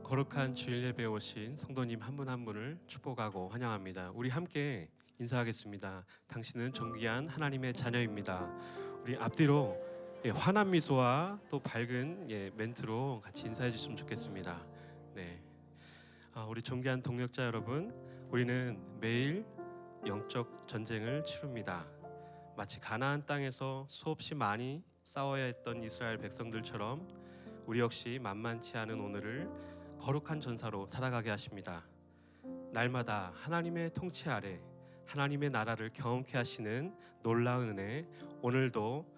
거룩한 주일 예배에 오신 성도님 한 분 한 분을 축복하고 환영합니다. 우리 함께 인사하겠습니다. 당신은 존귀한 하나님의 자녀입니다. 우리 앞뒤로 환한 미소와 또 밝은 멘트로 같이 인사해 주시면 좋겠습니다. 네, 우리 존귀한 동역자 여러분, 우리는 매일 영적 전쟁을 치릅니다. 마치 가나안 땅에서 수없이 많이 싸워야 했던 이스라엘 백성들처럼 우리 역시 만만치 않은 오늘을 거룩한 전사로 살아가게 하십니다. 날마다 하나님의 통치 아래 하나님의 나라를 경험케 하시는 놀라운 은혜, 오늘도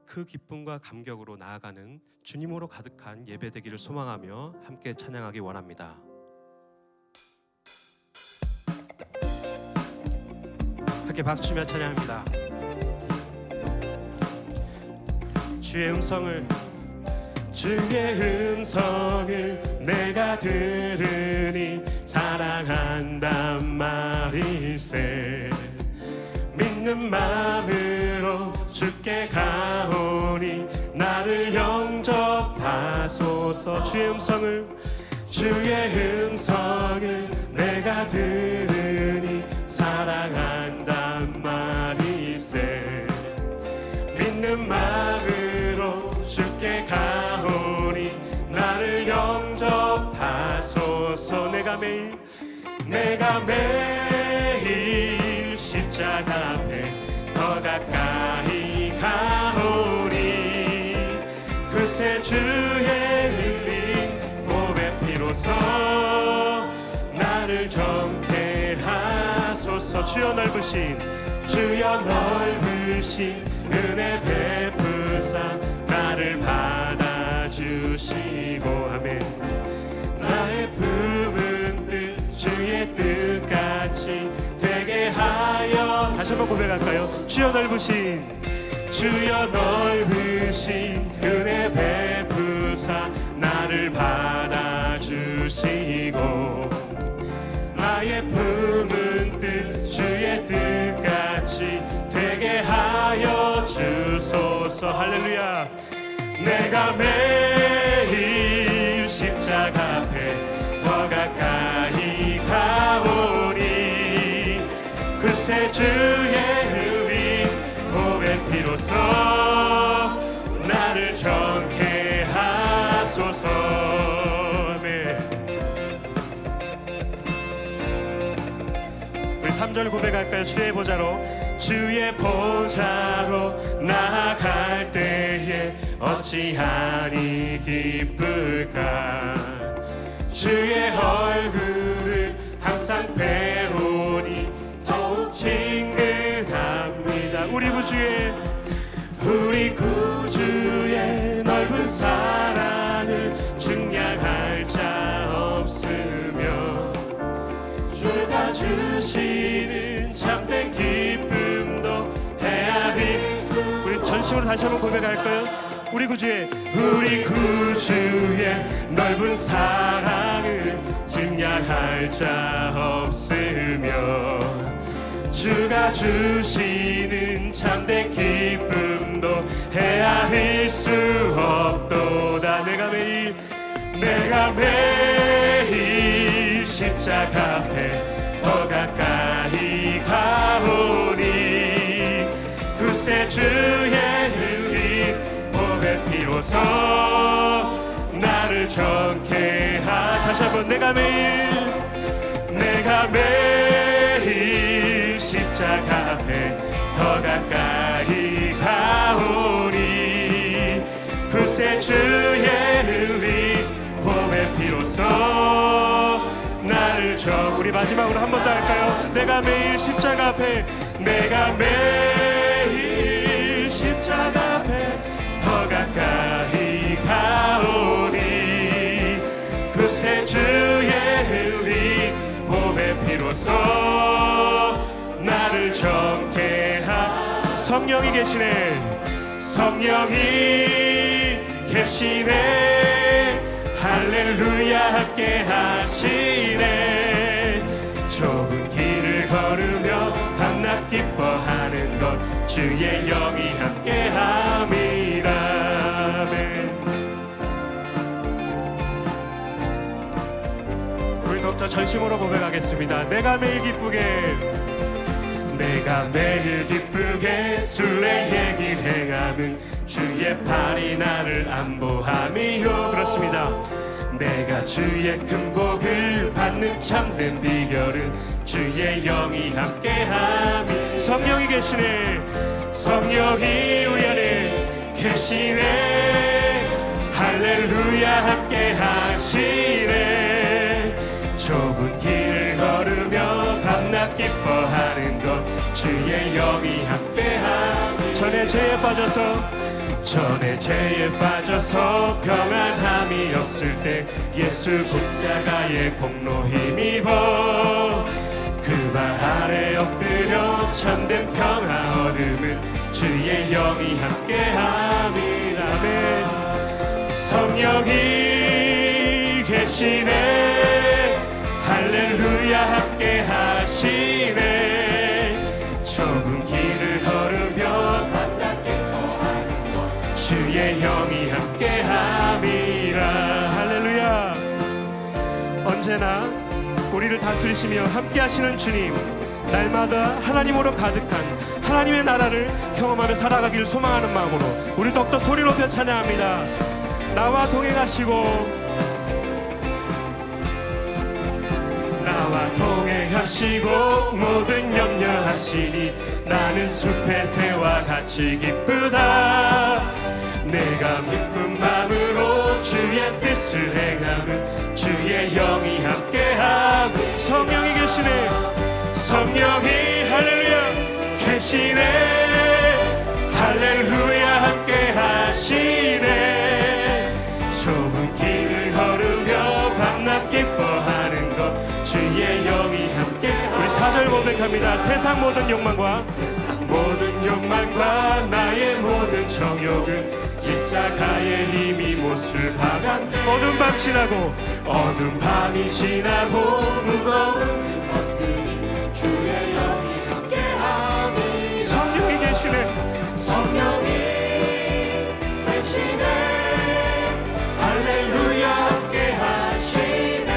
그 기쁨과 감격으로 나아가는 주님으로 가득한 예배되기를 소망하며 함께 찬양하기 원합니다. 함께 박수치며 찬양합니다. 주의 음성을 내가 들으니 사랑한단 말일세. 믿는 마음으로 주께 가오니 나를 영접하소서. 주의 음성을 내가 들으니 사랑한단 말일세. 믿는 마음으로 주께 가오니 나를 영접하소서. 내가 매일 십자가 앞에 더 가까이 가오니 그새 주의 흘린 몸의 피로써 나를 정케 하소서. 주여 넓으신 은혜 베푸사 나를 받아주시고 아멘. 나의 품은 뜻 주의 뜻같이 되게 하여. 다시 한번 고백할까요? 주여 넓으신 은혜 베푸사 나를 받아주시고 나의 품은 뜻 주의 뜻같이 되게 하여 주소서. 할렐루야. 내가 매일 십자가 앞에 더 가까이 가오니 그새 주의 흘린 몸의 피로써 나를 정케 하소서. 아멘. 우리 3절 고백할까요? 주의 보좌로 나아갈 때에 어찌하니 기쁠까. 주의 얼굴을 항상 배우니 더욱 친근합니다. 우리 구주의 넓은 사랑을 증량할 자 없으며 주가 주시는 참된 기쁨도 헤아릴 수. 우리 전심으로 다시 한번 고백할까요? 우리 구주의 넓은 사랑을 증량할 자 없으며 주가 주시는 참된 기쁨도 헤아릴 수 없도다. 내가 매일 십자가 앞에 더 가까이 가오니 그새 주의 흘린 몸의 피로써 나를 정케 하. 다시 한번 내가 매일 십자가 앞에 더 가까이 가오니 그새 주의 흘린 몸의 피로써 나를 우리 마지막으로 한 번 더 할까요? 내가 매일 십자가 앞에 더 가까이 가오니 그새 주의 흘린 몸의 피로써 나를 정케 하. 성령이 계시네 할렐루야 함께 하시네. 좁은 길을 걸으며 밤낮 기뻐하는 것 주의 영이 함께 함이라. 아멘. 앞에서 전심으로 고백하겠습니다. 내가 매일 기쁘게 순례의 길 행함은 주의 팔이 나를 안보함이요. 그렇습니다. 내가 주의 큰 복을 받는 참된 비결은 주의 영이 함께함이. 성령이 계시네. 성령이 우리 안에 계시네. 할렐루야 함께 하시네. 좁은 길을 걸으며 밤낮 기뻐하는 것 주의 영이 함께함. 전에 죄에 빠져서 평안함이 없을 때 예수 십자가의 공로 힘입어 그 발 아래 엎드려 참된 평화 얻음은 주의 영이 함께함이라. 아멘. 성령이 계시네. 할렐루야 함께 하시네. 좁은 길을 걸으며 밤낮 기뻐하는 것 주의 영이 함께 함이라. 할렐루야. 언제나 우리를 다스리시며 함께 하시는 주님, 날마다 하나님으로 가득한 하나님의 나라를 경험하며 살아가기를 소망하는 마음으로 우리 더욱더 소리 높여 찬양합니다. 나와 동행하시고 모든 염려하시니 나는 숲의 새와 같이 기쁘다. 내가 기쁜 마음으로 주의 뜻을 행함은 주의 영이 함께함. 성령이 계시네. 성령이 할렐루야 계시네. 할렐루야 함께 하시네. 좁은 길을 걸으며 밤낮 기뻐하는 것 주의 영이 함께. 우리 4절 고백합니다. 세상 모든 욕망과 나의 모든 정욕은 십자가의 힘이 못을 박았네. 어두운 밤이 지나고 무거운 짐 벗으니 주의 영이 함께하니. 성령이 계시네. 할렐루야 함께 하시네.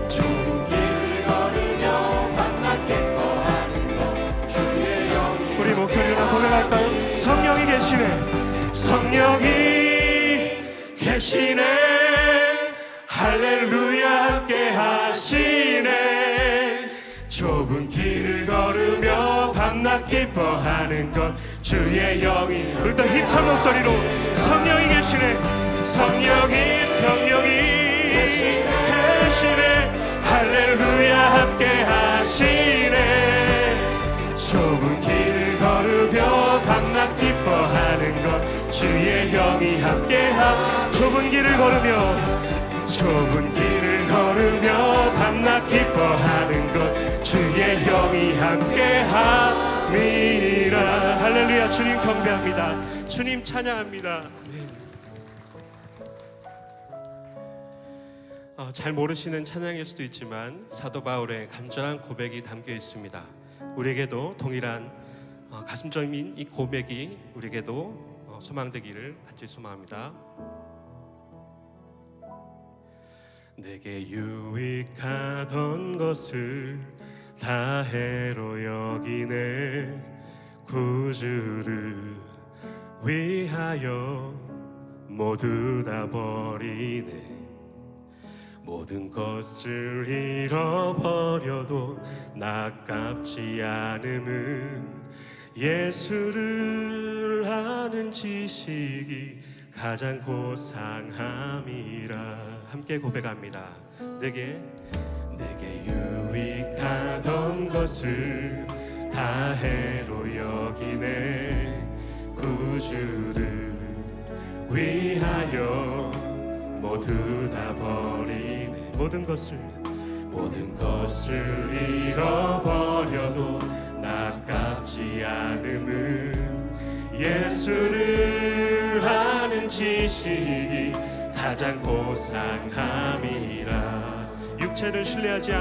좁은 길을 걸으며 밤낮 기뻐하는 것 주의 영이. 우리 목소리로 고백할까요? 성령이 계시네. 할렐루야 함께 하시네. 좁은 길을 걸으며 밤낮 기뻐하는 것 주의 영이. 우리 또 힘찬 목소리로 성령이 계시네. 성령이 계시네. 할렐루야 함께 하시네. 좁은 길을 걸으며 밤낮 기뻐하는 것 주의 영이 함께함. 좁은 길을 걸으며 밤낮 기뻐하는 것 주의 영이 함께함이라. 할렐루야. 주님 경배합니다. 주님 찬양합니다. 잘 모르시는 찬양일 수도 있지만 사도 바울의 간절한 고백이 담겨 있습니다. 우리에게도 동일한 가슴적인 이 고백이 우리에게도 소망되기를 간절히 소망합니다. 내게 유익하던 것을 다 해로 여기네. 구주를 위하여 모두 다 버리네. 모든 것을 잃어버려도 아깝지 않음은 예수를 아는 지식이 가장 고상함이라. 함께 고백합니다. 내게 유익하던 것을 다 해로 여기네. 구주를 위하여 모두 다 버리네. 모든 것을 잃어버려도 아깝지 않음은 예수를 아는 지식이 가장 고상함이라. 육체를 신뢰하지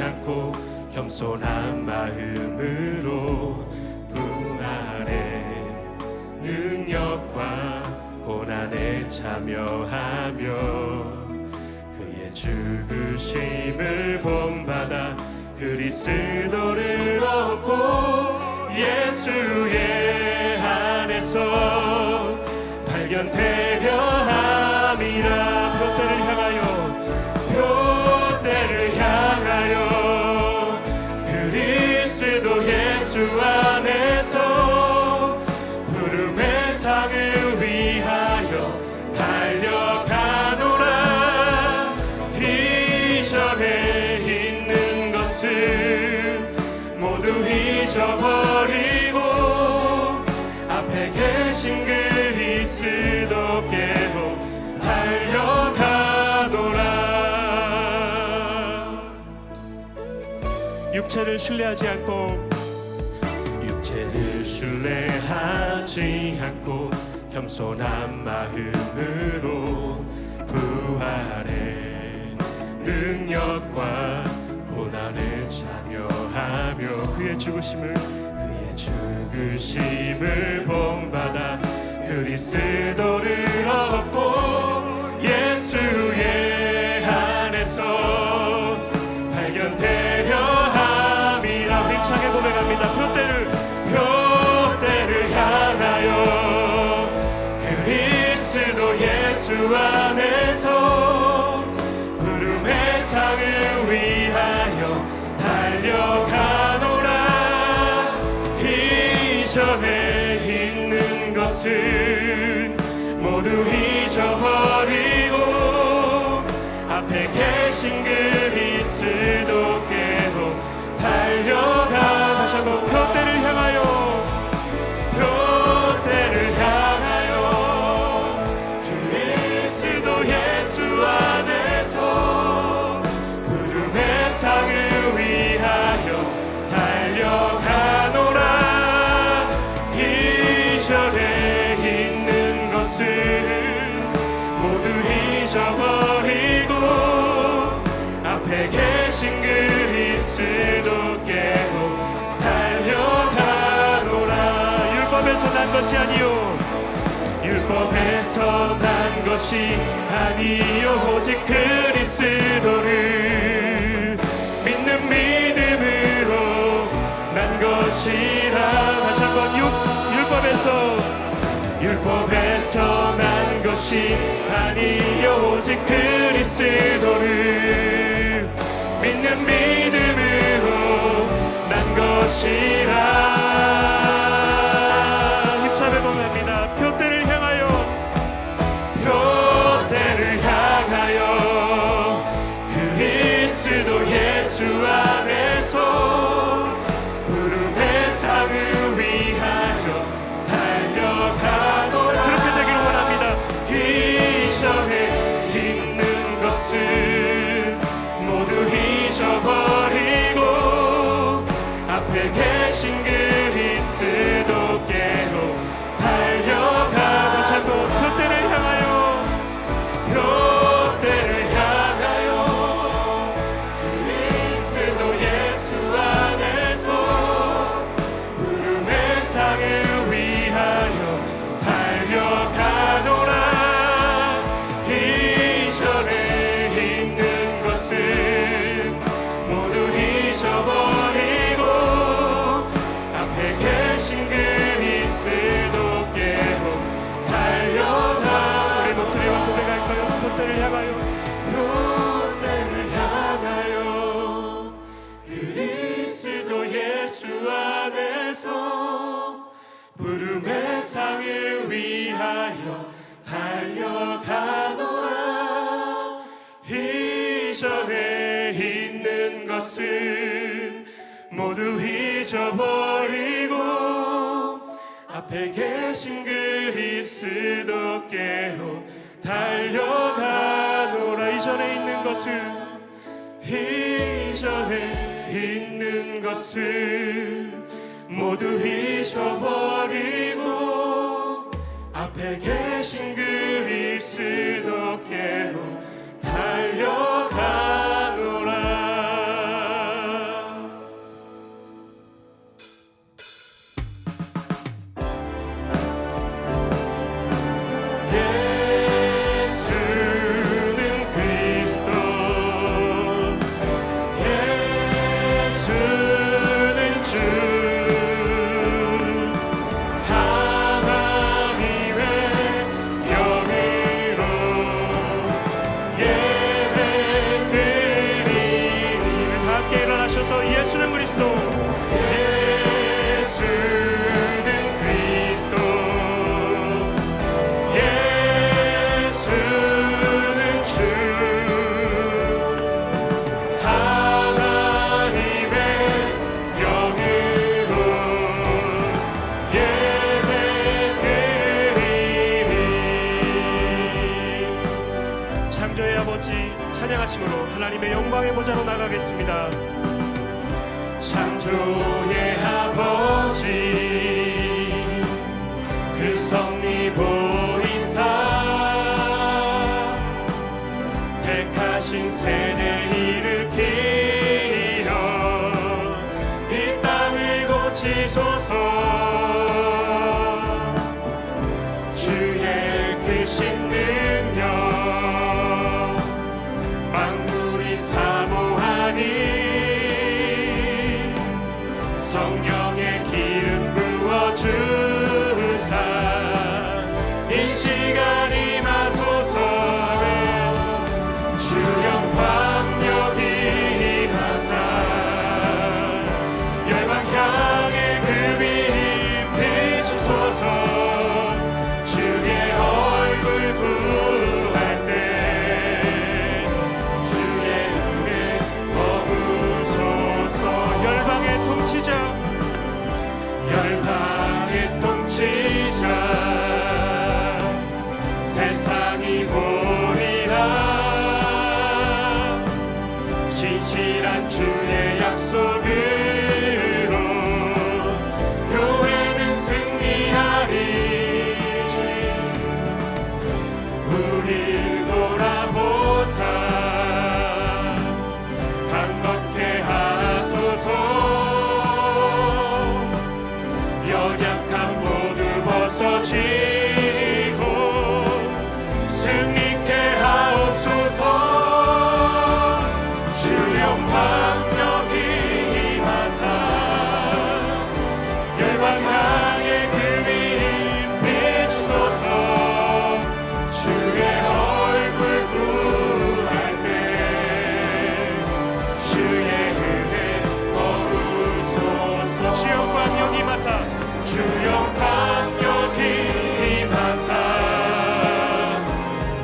않고 겸손한 마음으로 부활의 능력과 고난에 참여하며 그의 죽으심을 본받아 그리스도를 얻고 예수의 안에서 발견되려 함이라. 표대를 향하여 그리스도 예수 안에서 부름의 상을 위하여 달려가노라. 이전에 있는 것을 모두 잊어버리고 앞에 계신 그리스도께로 달려가노라. 육체를 신뢰하지 않고 겸손한 마음으로 부활의 능력과 고난에 참여하며 그의 죽으심을 본받아 그리스도를 얻고 예수의 안에서 발견되려 함이라. 힘차게 고백합니다. 표대를 향하여 그리스도 예수 안에서 부름의 상을 위하여 달려가노라. 이전에 있는 것은 모두 잊어버리고 앞에 계신 그리스도께로 달려가. 다시 한번 표대를 향하여 그리스도 예수 안에서 부름의 상을 위하여 달려가노라. 이전에 있는 것을 모두 잊어버리고 앞에 계신 그리스도께로 달려가노라. 율법에서 난 것이 아니요 오직 그리스도를 믿는 믿음으로 난 것이라. 다시 한번 율법에서 난 것이 아니요 오직 그리스도를 믿는 믿음으로 난 것이라. 힘차게 고백합니다. 표대를 향하여 그리스도 예수 안에서 부름의 상을 위하여 달려가노라. 그렇게 되길 원합니다. 이전에 있는 것은 모두 잊어버리고 앞에 계신 그리스도께로 달려가. 다시 한번 표대를 향하여 그리스도 예수 안에서 부름의 상을 위하여 달려가노라. 이전에 있는 것은 모두 잊어버리고 앞에 계신 그리스도께로 달려가. 우리 목소리와 고백할까요? 표대를 향하여 그리스도 예수 안에서 부름의 상을 위하여 달려가노라. 이전에 있는 것은 모두 잊어버리고 앞에 계신 그리스도께로 달려가노라. 이전에 있는 것을 모두 잊어버리고 앞에 계신 그리스도께로 달려가노라. 찬양하심으로 하나님의 영광의 보좌로 나가겠습니다. 창조의 아버지 그 성리 보이사 택하신 세대 일으키어 이 땅을 고치소서. 주의 크신 능력 만물이 사모하니 성령의 기름 부어주사 이 시간 임하소서. 주영 광력이 임하사 열방 향해 그 빛 비추소서. 주의 얼굴 구할 때 주의 은혜 머무소서. 열방의 통치자 열방의 통치자 세상이 보리라. 신실한 주의 약속으로 교회는 승리하리. 우리 돌아보사 강건케 하소서. 연약함 모두 벗어지고 승리케 하옵소서. 주영 광력이 임하사 열방 향해 그 빛 비추소서. 주의 얼굴 구할 때 주의 은혜 머무소서. 주영 광력이 임하사 주영 광력이 임하사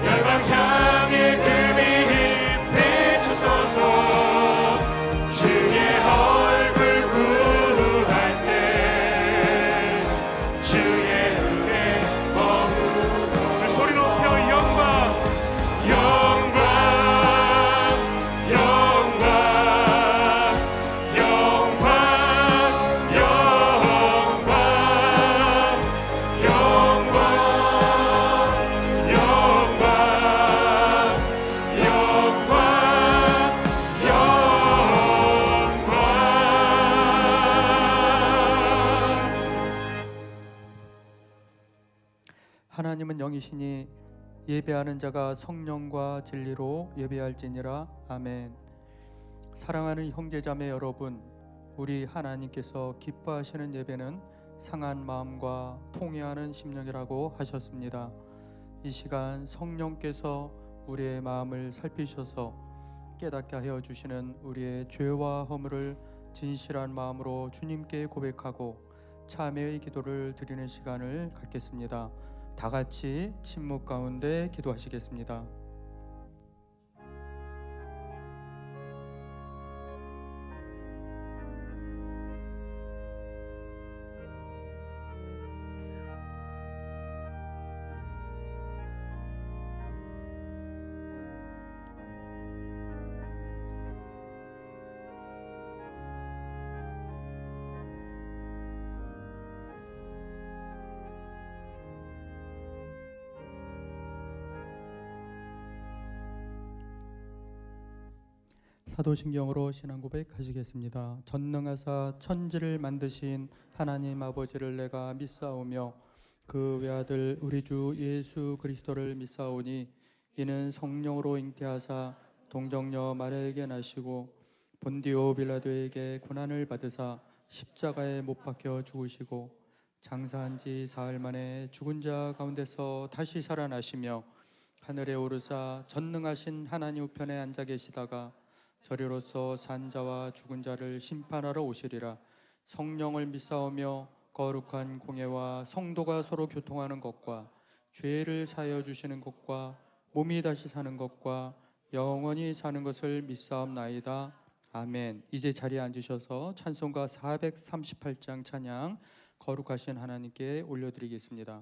열방 향해 그 빛 비추소서. 주의 얼굴 구할 때 주의 은혜 머무소서. 소리 높여 영광 영광 영광 영광 영광 영광 영광 영광 영광. 하나님은 영이시니 예배하는 자가 성령과 진리로 예배할지니라. 아멘. 사랑하는 형제자매 여러분, 우리 하나님께서 기뻐하시는 예배는 상한 마음과 통회하는 심령이라고 하셨습니다. 이 시간 성령께서 우리의 마음을 살피셔서 깨닫게 하여 주시는 우리의 죄와 허물을 진실한 마음으로 주님께 고백하고 참회의 기도를 드리는 시간을 갖겠습니다. 다 같이 침묵 가운데 기도하시겠습니다. 사도신경으로 신앙 고백하시겠습니다. 전능하사 천지를 만드신 하나님 아버지를 내가 믿사오며 그 외아들 우리 주 예수 그리스도를 믿사오니 이는 성령으로 잉태하사 동정녀 마리아에게 나시고 본디오 빌라도에게 고난을 받으사 십자가에 못 박혀 죽으시고 장사한 지 사흘 만에 죽은 자 가운데서 다시 살아나시며 하늘에 오르사 전능하신 하나님 우편에 앉아 계시다가 저리로서 산 자와 죽은 자를 심판하러 오시리라. 성령을 믿사오며 거룩한 공예와 성도가 서로 교통하는 것과 죄를 사하여 주시는 것과 몸이 다시 사는 것과 영원히 사는 것을 믿사옵나이다. 아멘. 이제 자리에 앉으셔서 찬송가 438장 찬양 거룩하신 하나님께 올려드리겠습니다.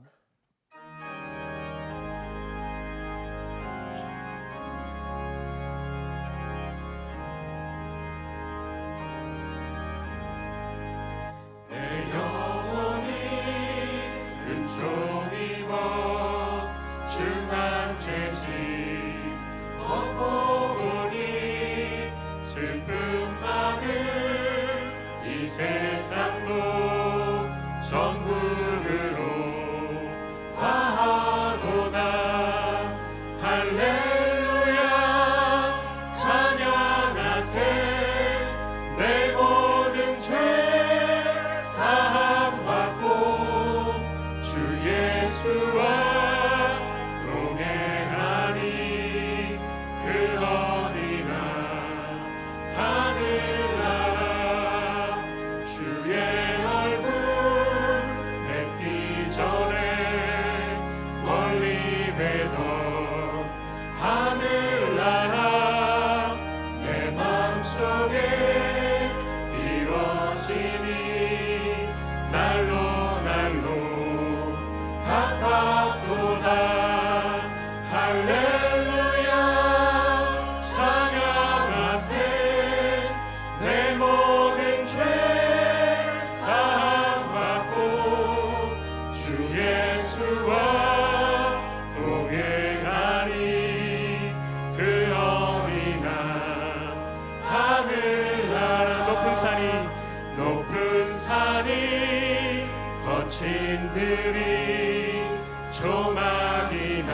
사람들이 조막이나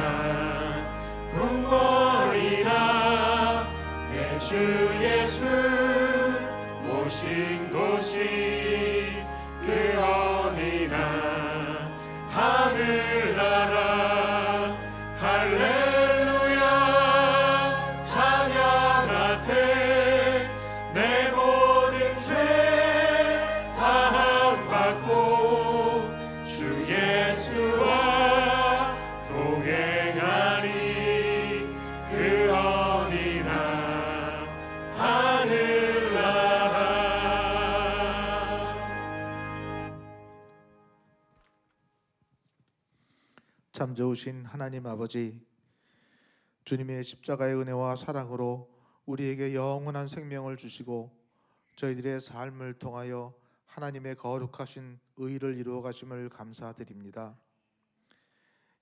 궁궐이나 내 주 예수 모신 곳이 그 어디나 하늘나라 할렐루야 찬양하세 내 모든 죄 사함받고 주 예수와 동행하리 그 어디나 하늘나라. 참 좋으신 하나님 아버지, 주님의 십자가의 은혜와 사랑으로 우리에게 영원한 생명을 주시고 저희들의 삶을 통하여 하나님의 거룩하신 의를 이루어 가심을 감사드립니다.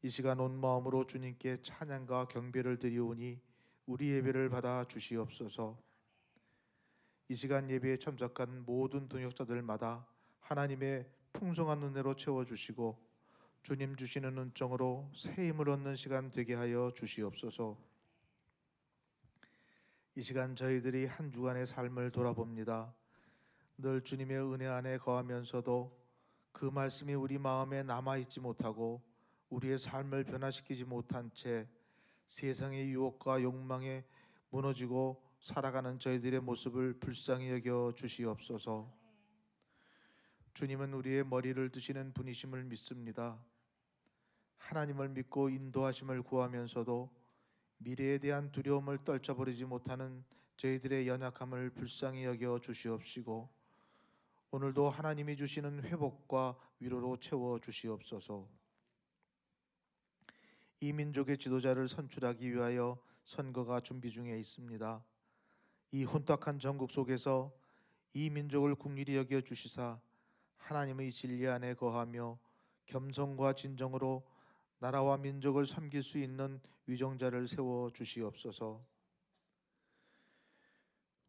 이 시간 온 마음으로 주님께 찬양과 경배를 드리오니 우리 예배를 받아 주시옵소서. 이 시간 예배에 참석한 모든 동역자들마다 하나님의 풍성한 은혜로 채워주시고 주님 주시는 은총으로 새 힘을 얻는 시간 되게 하여 주시옵소서. 이 시간 저희들이 한 주간의 삶을 돌아봅니다. 늘 주님의 은혜 안에 거하면서도 그 말씀이 우리 마음에 남아있지 못하고 우리의 삶을 변화시키지 못한 채 세상의 유혹과 욕망에 무너지고 살아가는 저희들의 모습을 불쌍히 여겨 주시옵소서. 주님은 우리의 머리를 드시는 분이심을 믿습니다. 하나님을 믿고 인도하심을 구하면서도 미래에 대한 두려움을 떨쳐버리지 못하는 저희들의 연약함을 불쌍히 여겨 주시옵시고 오늘도 하나님이 주시는 회복과 위로로 채워 주시옵소서. 이 민족의 지도자를 선출하기 위하여 선거가 준비 중에 있습니다. 이 혼탁한 전국 속에서 이 민족을 긍휼히 여겨 주시사 하나님의 진리 안에 거하며 겸손과 진정으로 나라와 민족을 섬길 수 있는 위정자를 세워 주시옵소서.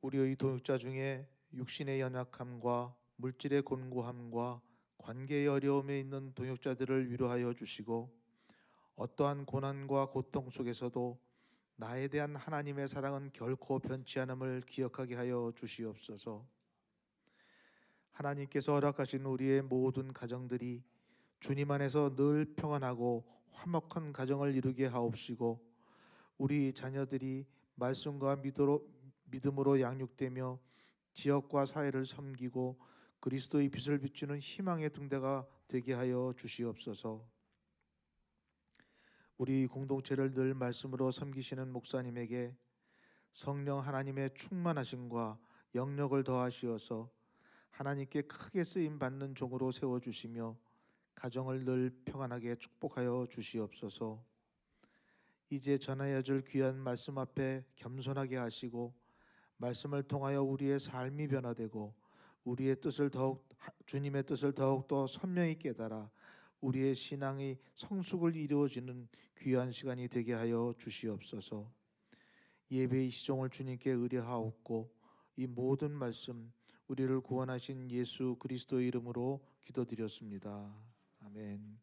우리의 동역자 중에 육신의 연약함과 물질의 곤고함과 관계의 어려움에 있는 동역자들을 위로하여 주시고 어떠한 고난과 고통 속에서도 나에 대한 하나님의 사랑은 결코 변치 않음을 기억하게 하여 주시옵소서. 하나님께서 허락하신 우리의 모든 가정들이 주님 안에서 늘 평안하고 화목한 가정을 이루게 하옵시고 우리 자녀들이 말씀과 믿음으로 양육되며 지역과 사회를 섬기고 그리스도의 빛을 비추는 희망의 등대가 되게 하여 주시옵소서. 우리 공동체를 늘 말씀으로 섬기시는 목사님에게 성령 하나님의 충만하심과 영력을 더하시어서 하나님께 크게 쓰임 받는 종으로 세워주시며 가정을 늘 평안하게 축복하여 주시옵소서. 이제 전하여 줄 귀한 말씀 앞에 겸손하게 하시고 말씀을 통하여 우리의 삶이 변화되고 우리의 뜻을 주님의 뜻을 더욱더 선명히 깨달아 우리의 신앙이 성숙을 이루어지는 귀한 시간이 되게 하여 주시옵소서. 예배의 시종을 주님께 의뢰하옵고 이 모든 말씀 우리를 구원하신 예수 그리스도의 이름으로 기도드렸습니다. 아멘.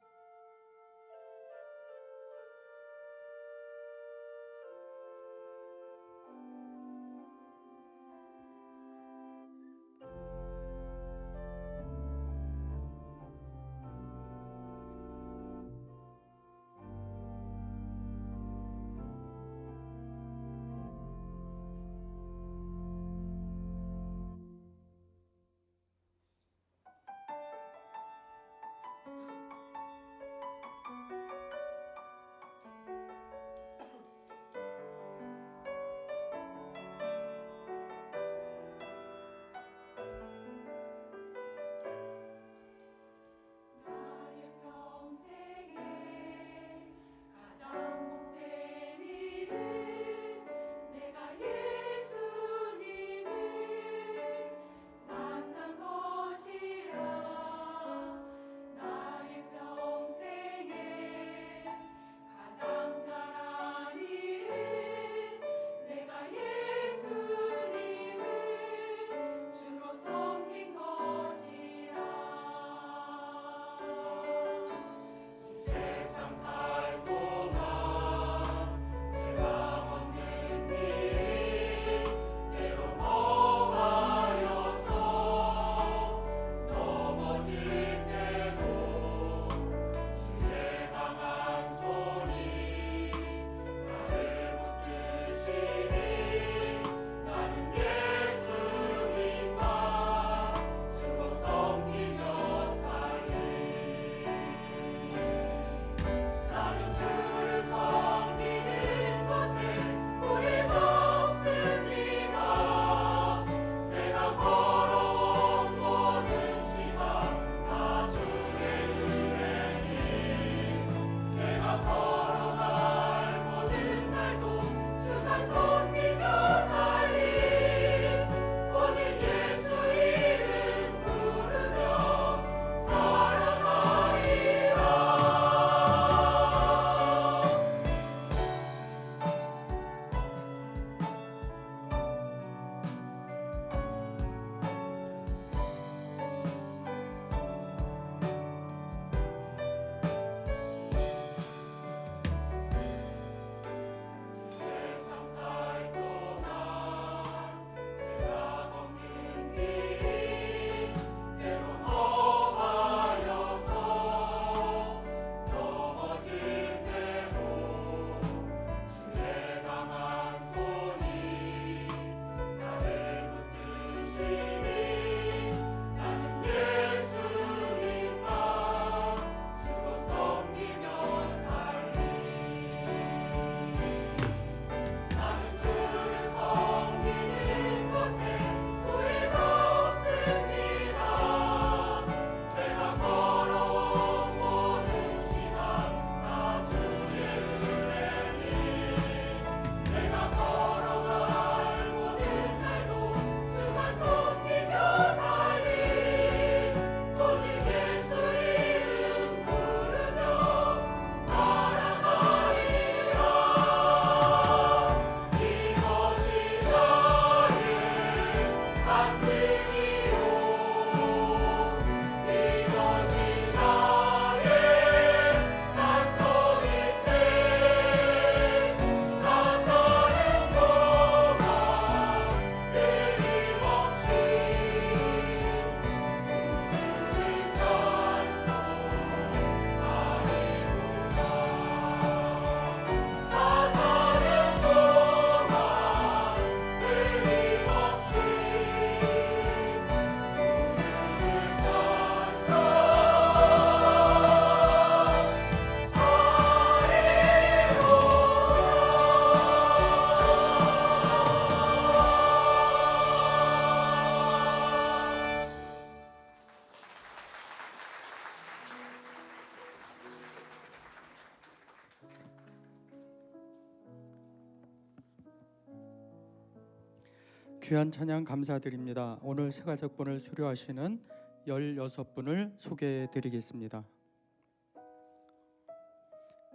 귀한 찬양 감사드립니다. 오늘 새가족분을 수료하시는 16분을 소개해 드리겠습니다.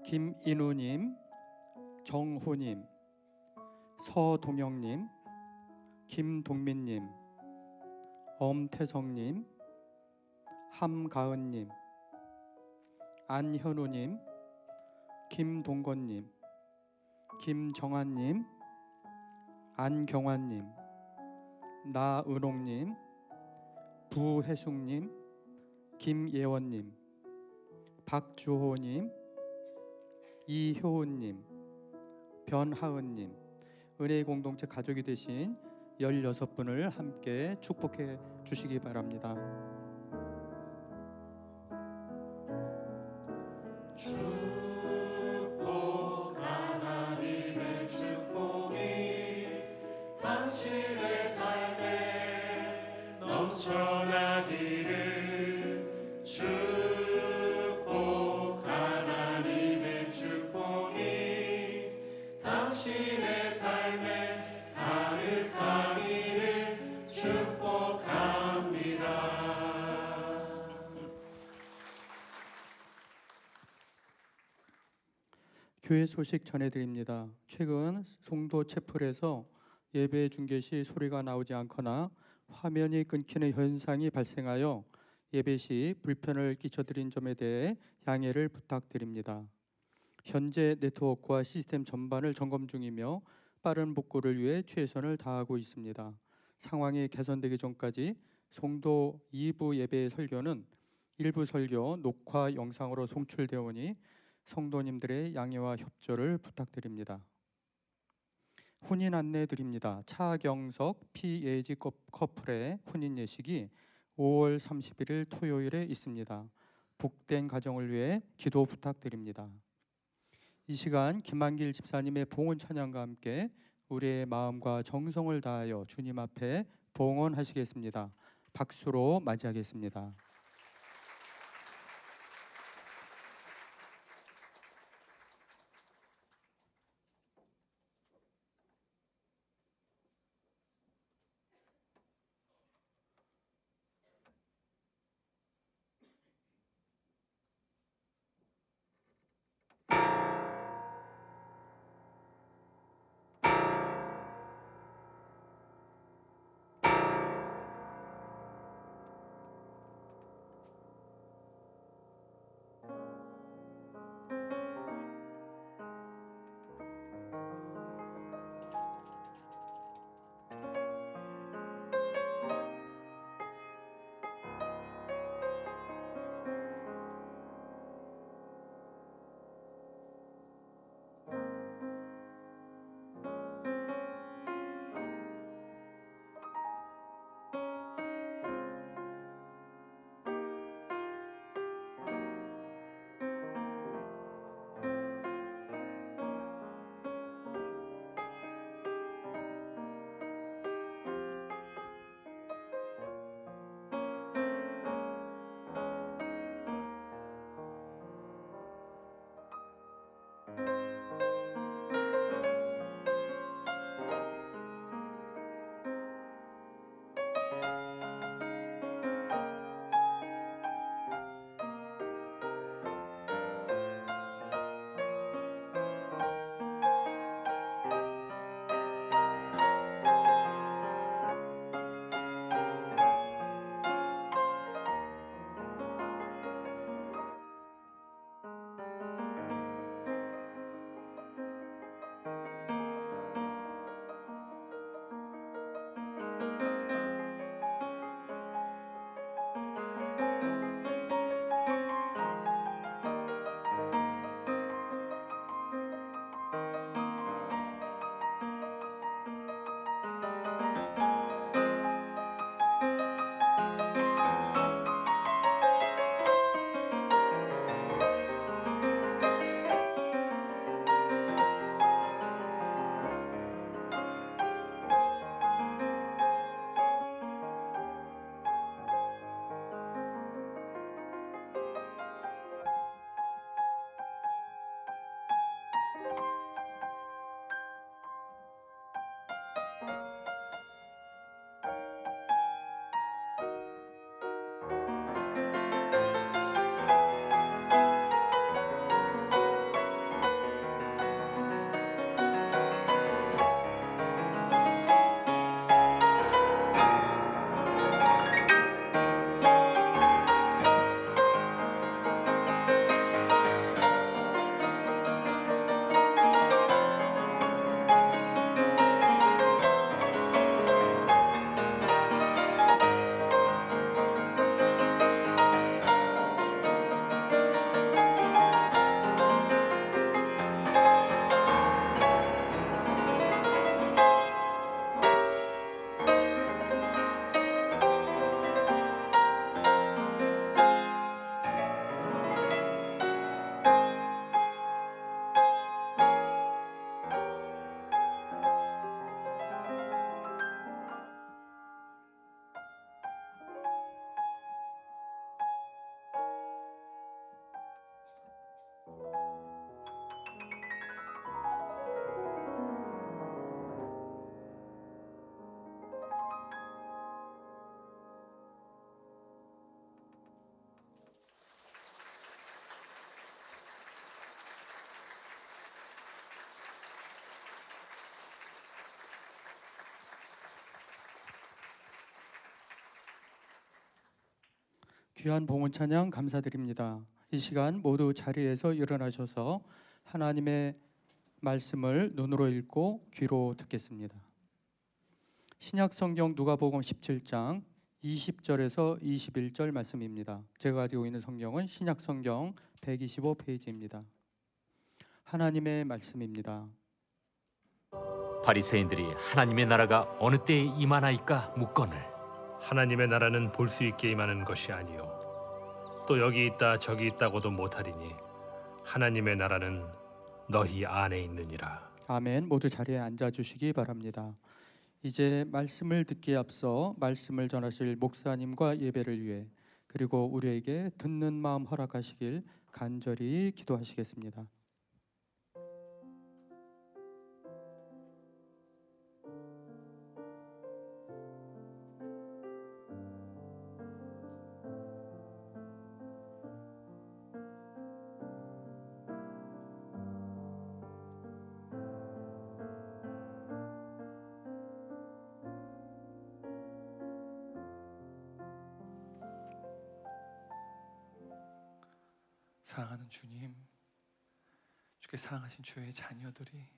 김인우님, 정호님, 서동영님, 김동민님, 엄태성님, 함가은님, 안현우님, 김동건님, 김정환님, 안경환님, 나은옥님, 부혜숙님, 김예원님, 박주호님, 이효은님, 변하은님, 은혜의 공동체 가족이 되신 16분을 함께 축복해 주시기 바랍니다. 축복 하나님의 축복이 당신의 삶에 넘쳐나기를 축복 하나님의 축복이 당신의 삶에 가득하기를 축복합니다. 교회 소식 전해드립니다. 최근 송도 채플에서 예배 중계 시 소리가 나오지 않거나 화면이 끊기는 현상이 발생하여 예배 시 불편을 끼쳐드린 점에 대해 양해를 부탁드립니다. 현재 네트워크와 시스템 전반을 점검 중이며 빠른 복구를 위해 최선을 다하고 있습니다. 상황이 개선되기 전까지 송도 2부 예배 설교는 일부 설교 녹화 영상으로 송출되어 오니 성도님들의 양해와 협조를 부탁드립니다. 혼인 안내 드립니다. 차경석 피예지 커플의 혼인 예식이 5월 31일 토요일에 있습니다. 복된 가정을 위해 기도 부탁드립니다. 이 시간 김한길 집사님의 봉헌 찬양과 함께 우리의 마음과 정성을 다하여 주님 앞에 봉헌하시겠습니다. 박수로 맞이하겠습니다. 귀한 봉헌 찬양 감사드립니다. 이 시간 모두 자리에서 일어나셔서 하나님의 말씀을 눈으로 읽고 귀로 듣겠습니다. 신약 성경 누가복음 17장 20절에서 21절 말씀입니다. 제가 가지고 있는 성경은 신약 성경 125페이지입니다. 하나님의 말씀입니다. 바리새인들이 하나님의 나라가 어느 때에 임하나이까 묻거늘 하나님의 나라는 볼 수 있게 임하는 것이 아니요 또 여기 있다 저기 있다고도 못하리니 하나님의 나라는 너희 안에 있느니라. 아멘. 모두 자리에 앉아 주시기 바랍니다. 이제 말씀을 듣기에 앞서 말씀을 전하실 목사님과 예배를 위해 그리고 우리에게 듣는 마음 허락하시길 간절히 기도하시겠습니다. 사랑하는 주님, 주께 사랑하신 주의 자녀들이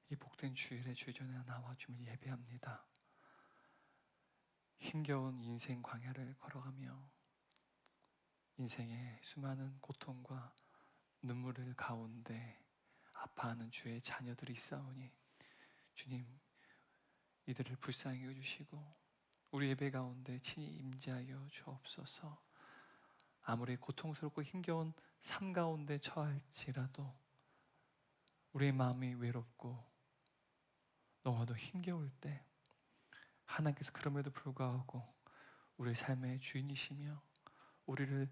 이 복된 주일에 주의 전에 나와 주님을 예배합니다. 힘겨운 인생 광야를 걸어가며 인생의 수많은 고통과 눈물을 가운데 아파하는 주의 자녀들이 있사오니 주님, 이들을 불쌍히 여주시고 우리 예배 가운데 친히 임재하여 주옵소서. 아무리 고통스럽고 힘겨운 삶 가운데 처할지라도 우리의 마음이 외롭고 너무도 힘겨울 때 하나님께서 그럼에도 불구하고 우리의 삶의 주인이시며 우리를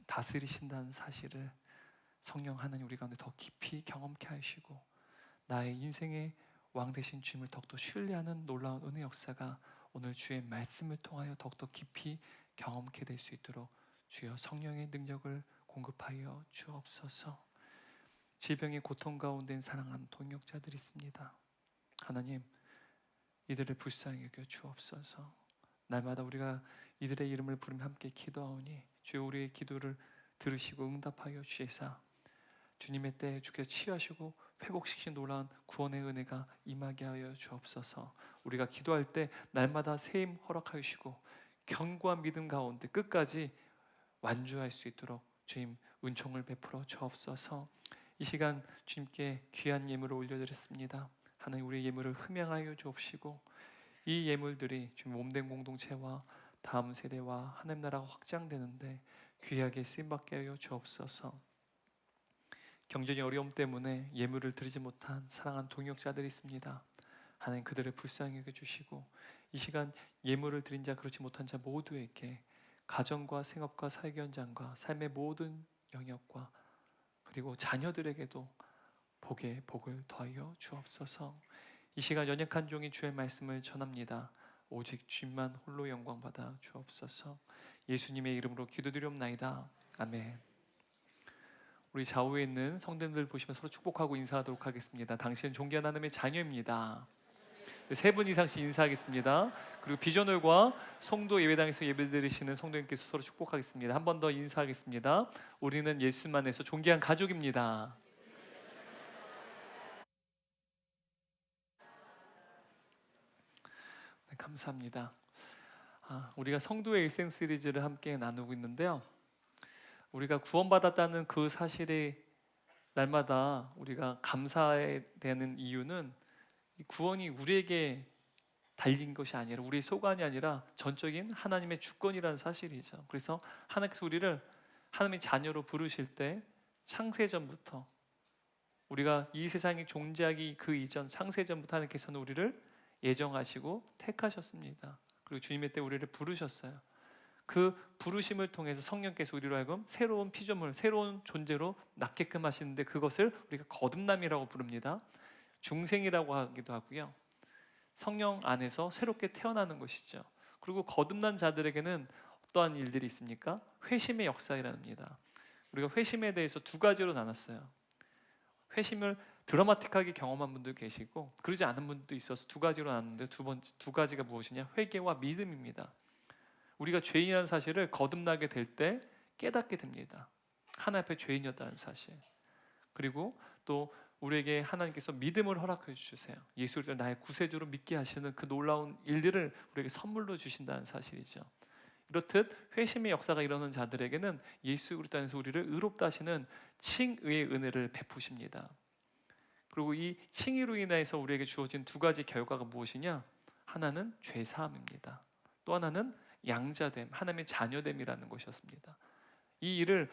다스리신다는 사실을 성령 하나님 우리 가운데 더 깊이 경험케 하시고 나의 인생의 왕 되신 주님을 더욱더 신뢰하는 놀라운 은혜 역사가 오늘 주의 말씀을 통하여 더욱더 깊이 경험케 될 수 있도록 주여 성령의 능력을 공급하여 주옵소서. 질병의 고통 가운데 사랑하는 동역자들이 있습니다. 하나님, 이들을 불쌍히 여겨 주옵소서. 날마다 우리가 이들의 이름을 부르며 함께 기도하오니 주여 우리의 기도를 들으시고 응답하여 주시사 주님의 때에 주께서 치유하시고 회복시키신 놀라운 구원의 은혜가 임하게 하여 주옵소서. 우리가 기도할 때 날마다 새임 허락하여 주시고 견고한 믿음 가운데 끝까지 완주할 수 있도록 주님 은총을 베풀어 주옵소서. 이 시간 주님께 귀한 예물을 올려드렸습니다. 하나님 우리의 예물을 흠양하여 주옵시고 이 예물들이 주님 몸된 공동체와 다음 세대와 하나님 나라가 확장되는데 귀하게 쓰임받게 하여 주옵소서. 경제적인 어려움 때문에 예물을 드리지 못한 사랑하는 동역자들이 있습니다. 하나님 그들을 불쌍히 여겨주시고 이 시간 예물을 드린 자 그렇지 못한 자 모두에게 가정과 생업과 사회 현장과 삶의 모든 영역과 그리고 자녀들에게도 복에 복을 더하여 주옵소서. 이 시간 연약한 종이 주의 말씀을 전합니다. 오직 주님만 홀로 영광 받아 주옵소서. 예수님의 이름으로 기도드리옵나이다. 아멘. 우리 좌우에 있는 성도님들 보시면 서로 축복하고 인사하도록 하겠습니다. 당신은 존귀한 하나님의 자녀입니다. 세 분 이상씩 인사하겠습니다. 그리고 비전홀과 송도 예배당에서 예배드리시는 성도님께서 서로 축복하겠습니다. 한 번 더 인사하겠습니다. 우리는 예수만에서 존귀한 가족입니다. 네, 감사합니다. 우리가 성도의 일생 시리즈를 함께 나누고 있는데요. 우리가 구원받았다는 그 사실에 날마다 우리가 감사해야 되는 이유는 이 구원이 우리에게 달린 것이 아니라 우리의 소관이 아니라 전적인 하나님의 주권이라는 사실이죠. 그래서 하나님께서 우리를 하나님의 자녀로 부르실 때 창세전부터 우리가 이 세상에 존재하기 그 이전 창세전부터 하나님께서는 우리를 예정하시고 택하셨습니다. 그리고 주님의 때 우리를 부르셨어요. 그 부르심을 통해서 성령께서 우리로 하여금 새로운 피조물, 새로운 존재로 낳게끔 하시는데 그것을 우리가 거듭남이라고 부릅니다. 중생이라고 하기도 하고요. 성령 안에서 새롭게 태어나는 것이죠. 그리고 거듭난 자들에게는 어떠한 일들이 있습니까? 회심의 역사이랍니다. 우리가 회심에 대해서 두 가지로 나눴어요. 회심을 드라마틱하게 경험한 분도 계시고 그러지 않은 분도 있어서 두 가지로 나눴는데 두 가지가 무엇이냐? 회개와 믿음입니다. 우리가 죄인이라는 사실을 거듭나게 될 때 깨닫게 됩니다. 하나님 앞에 죄인이었다는 사실. 그리고 또 우리에게 하나님께서 믿음을 허락해 주세요. 예수 그리스도를 나의 구세주로 믿게 하시는 그 놀라운 일들을 우리에게 선물로 주신다는 사실이죠. 이렇듯 회심의 역사가 일어나는 자들에게는 예수 그리스도 안에서 우리를 의롭다 하시는 칭의의 은혜를 베푸십니다. 그리고 이 칭의로 인해서 우리에게 주어진 두 가지 결과가 무엇이냐? 하나는 죄 사함입니다. 또 하나는 양자됨, 하나님의 자녀됨이라는 것이었습니다. 이 일을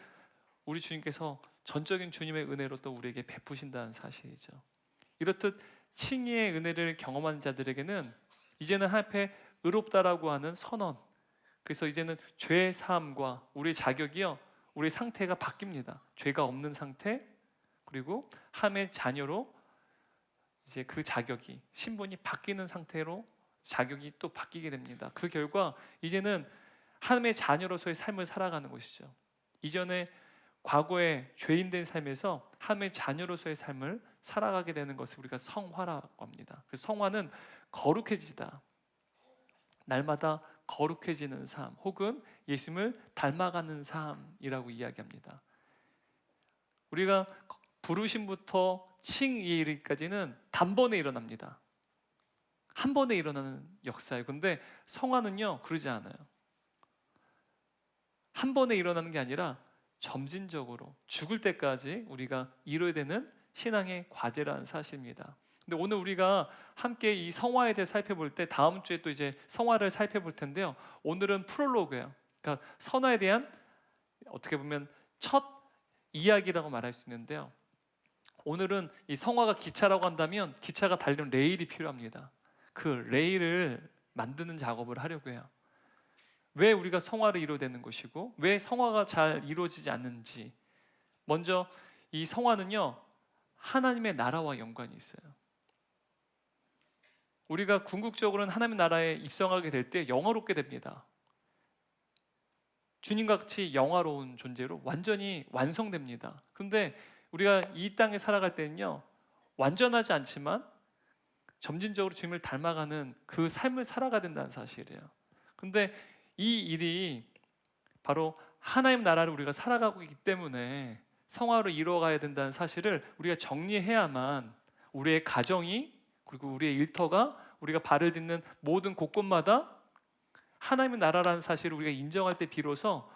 우리 주님께서 전적인 주님의 은혜로 또 우리에게 베푸신다는 사실이죠. 이렇듯 칭의의 은혜를 경험한 자들에게는 이제는 하나님 앞에 의롭다라고 하는 선언, 그래서 이제는 죄 사함과 우리의 자격이요, 우리의 상태가 바뀝니다. 죄가 없는 상태, 그리고 하나님의 자녀로 이제 그 자격이, 신분이 바뀌는 상태로 자격이 또 바뀌게 됩니다. 그 결과 이제는 하나님의 자녀로서의 삶을 살아가는 것이죠. 이전에 과거의 죄인된 삶에서 하나님의 자녀로서의 삶을 살아가게 되는 것을 우리가 성화라고 합니다. 그래서 성화는 거룩해지다, 날마다 거룩해지는 삶, 혹은 예수님을 닮아가는 삶이라고 이야기합니다. 우리가 부르심부터 칭의에 이르기까지는 단번에 일어납니다. 한 번에 일어나는 역사예요. 근데 성화는요, 그러지 않아요. 한 번에 일어나는 게 아니라 점진적으로 죽을 때까지 우리가 이뤄야 되는 신앙의 과제라는 사실입니다. 근데 오늘 우리가 함께 이 성화에 대해 살펴볼 때 다음 주에 또 이제 성화를 살펴볼 텐데요. 오늘은 프롤로그예요. 그러니까 선화에 대한 어떻게 보면 첫 이야기라고 말할 수 있는데요. 오늘은 이 성화가 기차라고 한다면 기차가 달리는 레일이 필요합니다. 그 레일을 만드는 작업을 하려고 해요. 왜 우리가 성화를 이루어내는 것이고 왜 성화가 잘 이루어지지 않는지, 먼저 이 성화는요, 하나님의 나라와 연관이 있어요. 우리가 궁극적으로는 하나님의 나라에 입성하게 될 때 영화롭게 됩니다. 주님과 같이 영화로운 존재로 완전히 완성됩니다. 근데 우리가 이 땅에 살아갈 때는요, 완전하지 않지만 점진적으로 주님을 닮아가는 그 삶을 살아가야 된다는 사실이에요. 근데 이 일이 바로 하나님 나라를 우리가 살아가고 있기 때문에 성화로 이루어가야 된다는 사실을 우리가 정리해야만 우리의 가정이, 그리고 우리의 일터가, 우리가 발을 딛는 모든 곳곳마다 하나님의 나라라는 사실을 우리가 인정할 때 비로소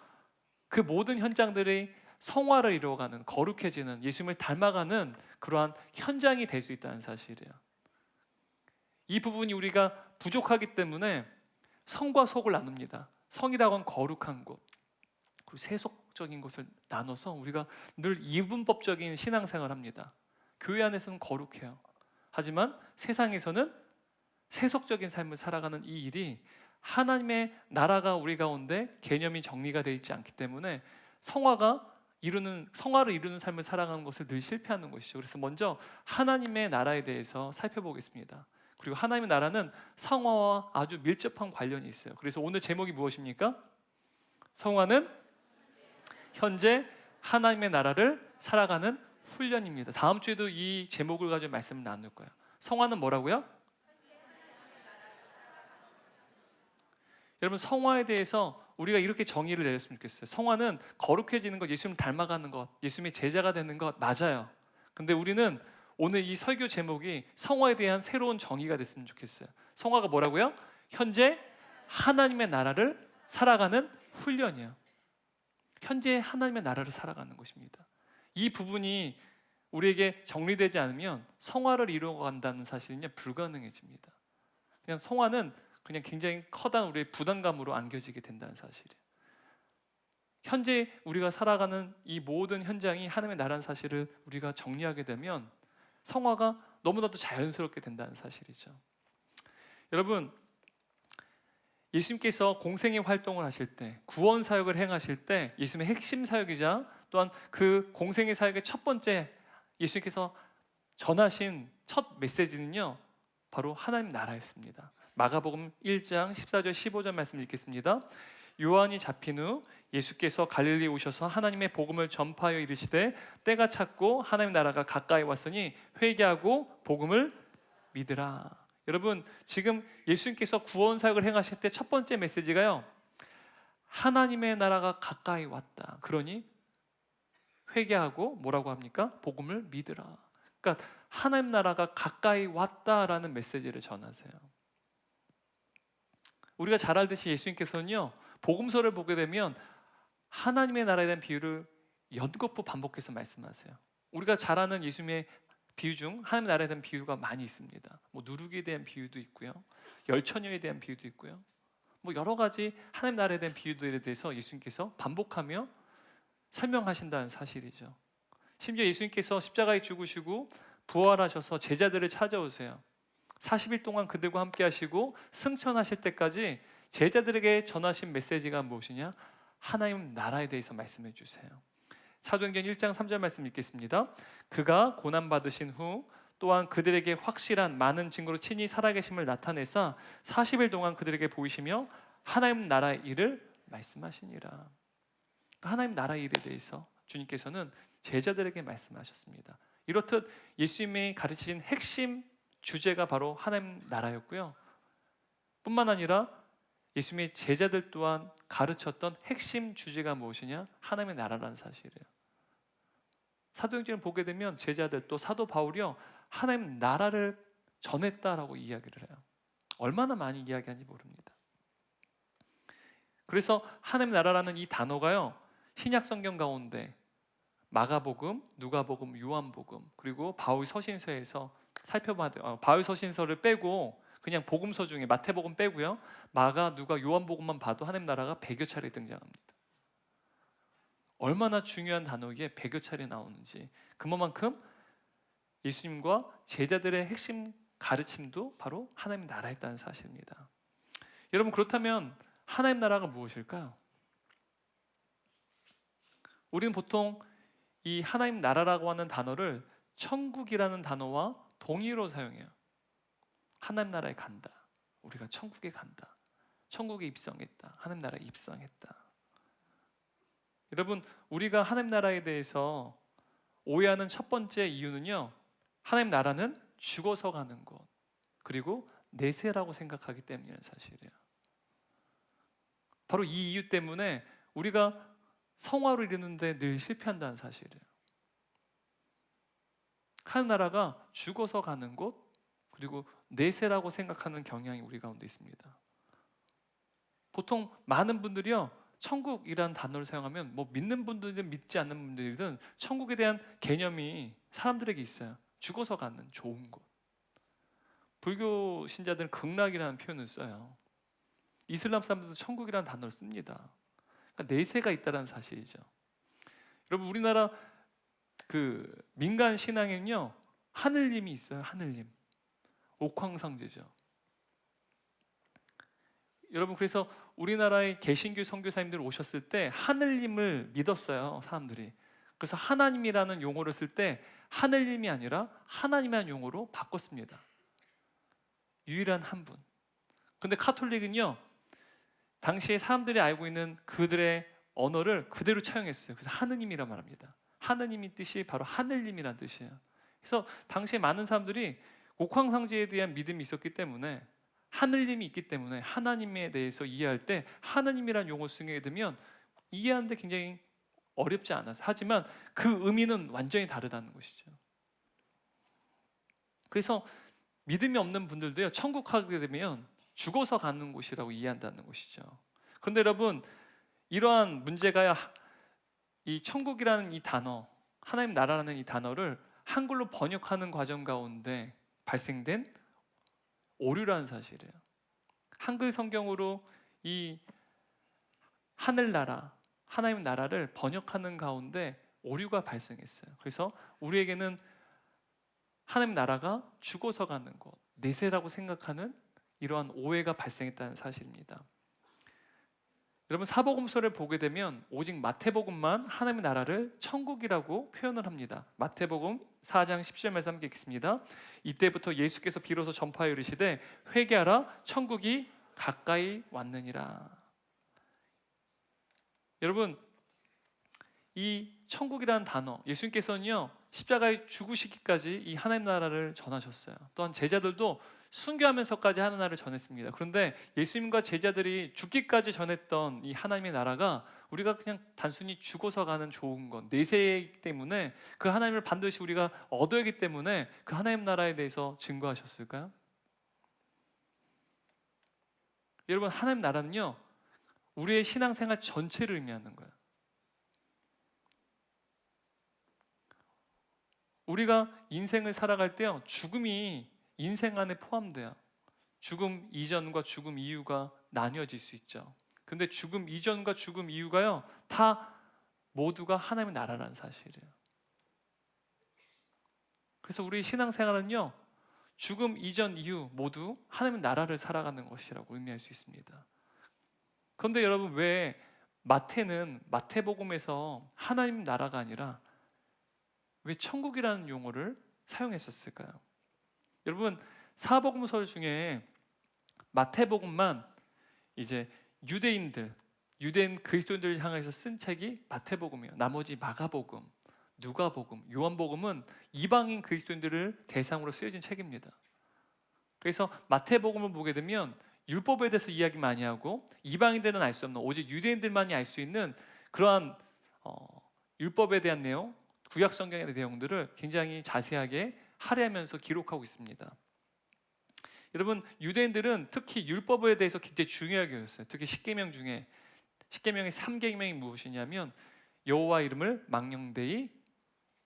그 모든 현장들이 성화를 이루어가는, 거룩해지는, 예수님을 닮아가는 그러한 현장이 될 수 있다는 사실이에요. 이 부분이 우리가 부족하기 때문에 성과 속을 나눕니다. 성이라고 하는 거룩한 곳, 그리고 세속적인 것을 나눠서 우리가 늘 이분법적인 신앙생활을 합니다. 교회 안에서는 거룩해요. 하지만 세상에서는 세속적인 삶을 살아가는 이 일이 하나님의 나라가 우리 가운데 개념이 정리가 되어 있지 않기 때문에 성화를 이루는 삶을 살아가는 것을 늘 실패하는 것이죠. 그래서 먼저 하나님의 나라에 대해서 살펴보겠습니다. 그리고 하나님의 나라는 성화와 아주 밀접한 관련이 있어요. 그래서 오늘 제목이 무엇입니까? 성화는 현재 하나님의 나라를 살아가는 훈련입니다. 다음 주에도 이 제목을 가지고 말씀을 나눌 거예요. 성화는 뭐라고요? 여러분, 성화에 대해서 우리가 이렇게 정의를 내렸으면 좋겠어요. 성화는 거룩해지는 것, 예수님 닮아가는 것, 예수님의 제자가 되는 것 맞아요. 근데 우리는 오늘 이 설교 제목이 성화에 대한 새로운 정의가 됐으면 좋겠어요. 성화가 뭐라고요? 현재 하나님의 나라를 살아가는 훈련이에요. 현재 하나님의 나라를 살아가는 것입니다. 이 부분이 우리에게 정리되지 않으면 성화를 이루어간다는 사실은요, 불가능해집니다. 그냥 성화는 그냥 굉장히 커다란 우리의 부담감으로 안겨지게 된다는 사실이에요. 현재 우리가 살아가는 이 모든 현장이 하나님의 나라는 사실을 우리가 정리하게 되면 성화가 너무나도 자연스럽게 된다는 사실이죠. 여러분, 예수님께서 공생의 활동을 하실 때, 구원 사역을 행하실 때 예수님의 핵심 사역이자 또한 그 공생의 사역의 첫 번째 예수님께서 전하신 첫 메시지는요, 바로 하나님 나라였습니다. 마가복음 1장 14절 15절 말씀 읽겠습니다. 요한이 잡힌 후 예수께서 갈릴리에 오셔서 하나님의 복음을 전파하여 이르시되 때가 찼고 하나님의 나라가 가까이 왔으니 회개하고 복음을 믿으라. 여러분, 지금 예수님께서 구원 사역을 행하실 때 첫 번째 메시지가요, 하나님의 나라가 가까이 왔다. 그러니 회개하고 뭐라고 합니까? 복음을 믿으라. 그러니까 하나님 나라가 가까이 왔다라는 메시지를 전하세요. 우리가 잘 알듯이 예수님께서는요, 복음서를 보게 되면 하나님의 나라에 대한 비유를 연거푸 반복해서 말씀하세요. 우리가 잘 아는 예수님의 비유 중 하나님 나라에 대한 비유가 많이 있습니다. 뭐 누룩에 대한 비유도 있고요, 열처녀에 대한 비유도 있고요, 뭐 여러 가지 하나님 나라에 대한 비유들에 대해서 예수님께서 반복하며 설명하신다는 사실이죠. 심지어 예수님께서 십자가에 죽으시고 부활하셔서 제자들을 찾아오세요. 40일 동안 그들과 함께 하시고 승천하실 때까지 제자들에게 전하신 메시지가 무엇이냐? 하나님 나라에 대해서 말씀해 주세요. 사도행전 1장 3절 말씀 읽겠습니다. 그가 고난받으신 후 또한 그들에게 확실한 많은 증거로 친히 살아계심을 나타내사 40일 동안 그들에게 보이시며 하나님 나라의 일을 말씀하시니라. 하나님 나라의 일에 대해서 주님께서는 제자들에게 말씀하셨습니다. 이렇듯 예수님이 가르치신 핵심 주제가 바로 하나님 나라였고요, 뿐만 아니라 예수님의 제자들 또한 가르쳤던 핵심 주제가 무엇이냐? 하나님의 나라라는 사실이에요. 사도행전을 보게 되면 제자들 또 사도 바울이요, 하나님 나라를 전했다라고 이야기를 해요. 얼마나 많이 이야기하는지 모릅니다. 그래서 하나님 나라라는 이 단어가요, 신약 성경 가운데 마가복음, 누가복음, 요한복음, 그리고 바울 서신서에서 살펴봐도 바울 서신서를 빼고 그냥 복음서 중에 마태복음 빼고요, 마가, 누가, 요한복음만 봐도 하나님 나라가 100여 차례 등장합니다. 얼마나 중요한 단어에 100여 차례 나오는지, 그만큼 예수님과 제자들의 핵심 가르침도 바로 하나님 나라였다는 사실입니다. 여러분, 그렇다면 하나님 나라가 무엇일까요? 우리는 보통 이 하나님 나라라고 하는 단어를 천국이라는 단어와 동의로 사용해요. 하나님 나라에 간다, 우리가 천국에 간다, 천국에 입성했다, 하나님 나라에 입성했다. 여러분, 우리가 하나님 나라에 대해서 오해하는 첫 번째 이유는요, 하나님 나라는 죽어서 가는 것, 그리고 내세라고 생각하기 때문이라는 사실이에요. 바로 이 이유 때문에 우리가 성화를 이루는데 늘 실패한다는 사실이에요. 하나님 나라가 죽어서 가는 곳, 그리고 내세라고 생각하는 경향이 우리 가운데 있습니다. 보통 많은 분들이요, 천국이라는 단어를 사용하면 뭐 믿는 분들이든 믿지 않는 분들이든 천국에 대한 개념이 사람들에게 있어요. 죽어서 가는 좋은 곳. 불교 신자들은 극락이라는 표현을 써요. 이슬람 사람들도 천국이라는 단어를 씁니다. 그러니까 내세가 있다는 사실이죠. 여러분, 우리나라 그 민간 신앙에는요, 하늘님이 있어요. 하늘님. 옥황상제죠. 여러분, 그래서 우리나라의 개신교 선교사님들 오셨을 때 하늘님을 믿었어요, 사람들이. 그래서 하나님이라는 용어를 쓸 때 하늘님이 아니라 하나님이라는 용어로 바꿨습니다. 유일한 한 분. 근데 카톨릭은요, 당시에 사람들이 알고 있는 그들의 언어를 그대로 차용했어요. 그래서 하느님이라 말합니다. 하느님의 뜻이 바로 하늘님이라는 뜻이에요. 그래서 당시에 많은 사람들이 옥황상제에 대한 믿음이 있었기 때문에, 하늘님이 있기 때문에 하나님에 대해서 이해할 때 하느님이라는 용어 쓰게 되면 이해하는데 굉장히 어렵지 않아서, 하지만 그 의미는 완전히 다르다는 것이죠. 그래서 믿음이 없는 분들도요, 천국 하게 되면 죽어서 가는 곳이라고 이해한다는 것이죠. 그런데 여러분, 이러한 문제가 이 천국이라는 이 단어, 하나님 나라라는 이 단어를 한글로 번역하는 과정 가운데 발생된 오류라는 사실이에요. 한글 성경으로 이 하늘나라, 하나님 나라를 번역하는 가운데 오류가 발생했어요. 그래서 우리에게는 하나님 나라가 죽어서 가는 곳, 내세라고 생각하는 이러한 오해가 발생했다는 사실입니다. 여러분, 사복음서를 보게 되면 오직 마태복음만 하나님의 나라를 천국이라고 표현을 합니다. 마태복음 4장 10절 말씀 함께 읽겠습니다. 이때부터 예수께서 비로소 전파하여 이르시되 회개하라, 천국이 가까이 왔느니라. 여러분, 이 천국이라는 단어, 예수님께서는요, 십자가에 죽으시기까지 이 하나님 나라를 전하셨어요. 또한 제자들도 순교하면서까지 하나님 나라를 전했습니다. 그런데 예수님과 제자들이 죽기까지 전했던 이 하나님의 나라가 우리가 그냥 단순히 죽어서 가는 좋은 것, 내세이기 때문에 그 하나님을 반드시 우리가 얻어야 하기 때문에 그 하나님 나라에 대해서 증거하셨을까요? 여러분, 하나님 나라는요, 우리의 신앙생활 전체를 의미하는 거예요. 우리가 인생을 살아갈 때요, 죽음이 인생 안에 포함돼요. 죽음 이전과 죽음 이후가 나뉘어질 수 있죠. 근데 죽음 이전과 죽음 이후가요, 다 모두가 하나님의 나라라는 사실이에요. 그래서 우리 신앙생활은요, 죽음 이전 이후 모두 하나님의 나라를 살아가는 것이라고 의미할 수 있습니다. 그런데 여러분, 왜 마태는 마태복음에서 하나님 나라가 아니라 왜 천국이라는 용어를 사용했었을까요? 여러분, 사복음서 중에 마태복음만 이제 유대인 그리스도인들을 향해서 쓴 책이 마태복음이에요. 나머지 마가복음, 누가복음, 요한복음은 이방인 그리스도인들을 대상으로 쓰여진 책입니다. 그래서 마태복음을 보게 되면 율법에 대해서 이야기 많이 하고 이방인들은 알 수 없는, 오직 유대인들만이 알 수 있는 그러한 율법에 대한 내용, 구약 성경의 내용들을 굉장히 자세하게 할애하면서 기록하고 있습니다. 여러분, 유대인들은 특히 율법에 대해서 굉장히 중요하게 여겼어요. 특히 십계명 중에 십계명의 3계명이 무엇이냐면 여호와 이름을 망령되이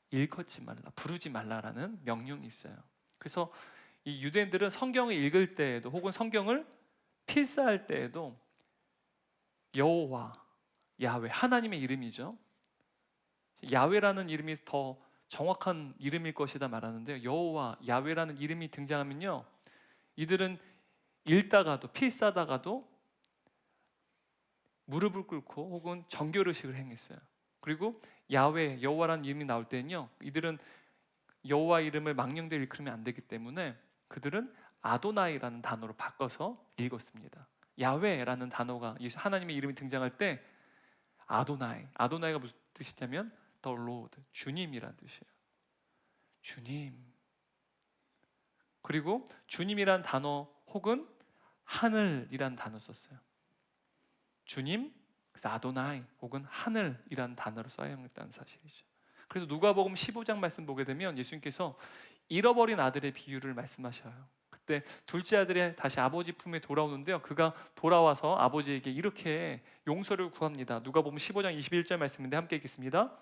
일컫지 말라, 부르지 말라라는 명령이 있어요. 그래서 이 유대인들은 성경을 읽을 때에도 혹은 성경을 필사할 때에도 여호와, 야훼, 하나님의 이름이죠. 야훼라는 이름이 더 정확한 이름일 것이다 말하는데요, 여호와, 야훼라는 이름이 등장하면요, 이들은 읽다가도 필사다가도 무릎을 꿇고 혹은 정결의식을 행했어요. 그리고 야훼, 여호와라는 이름이 나올 때는요, 이들은 여호와 이름을 망령되이 일컬으면 안 되기 때문에 그들은 아도나이라는 단어로 바꿔서 읽었습니다. 야훼라는 단어가, 하나님의 이름이 등장할 때 아도나이가 무슨 뜻이냐면 The Lord, 주님이란 뜻이에요. 주님. 그리고 주님이란 단어 혹은 하늘이란 단어 썼어요. 주님, 그래서 아도나이 혹은 하늘이란 단어로 사용했다는 사실이죠. 그래서 누가복음 15장 말씀 보게 되면 예수님께서 잃어버린 아들의 비유를 말씀하셔요. 그때 둘째 아들이 다시 아버지 품에 돌아오는데요, 그가 돌아와서 아버지에게 이렇게 용서를 구합니다. 누가복음 15장 21절 말씀인데 함께 읽겠습니다.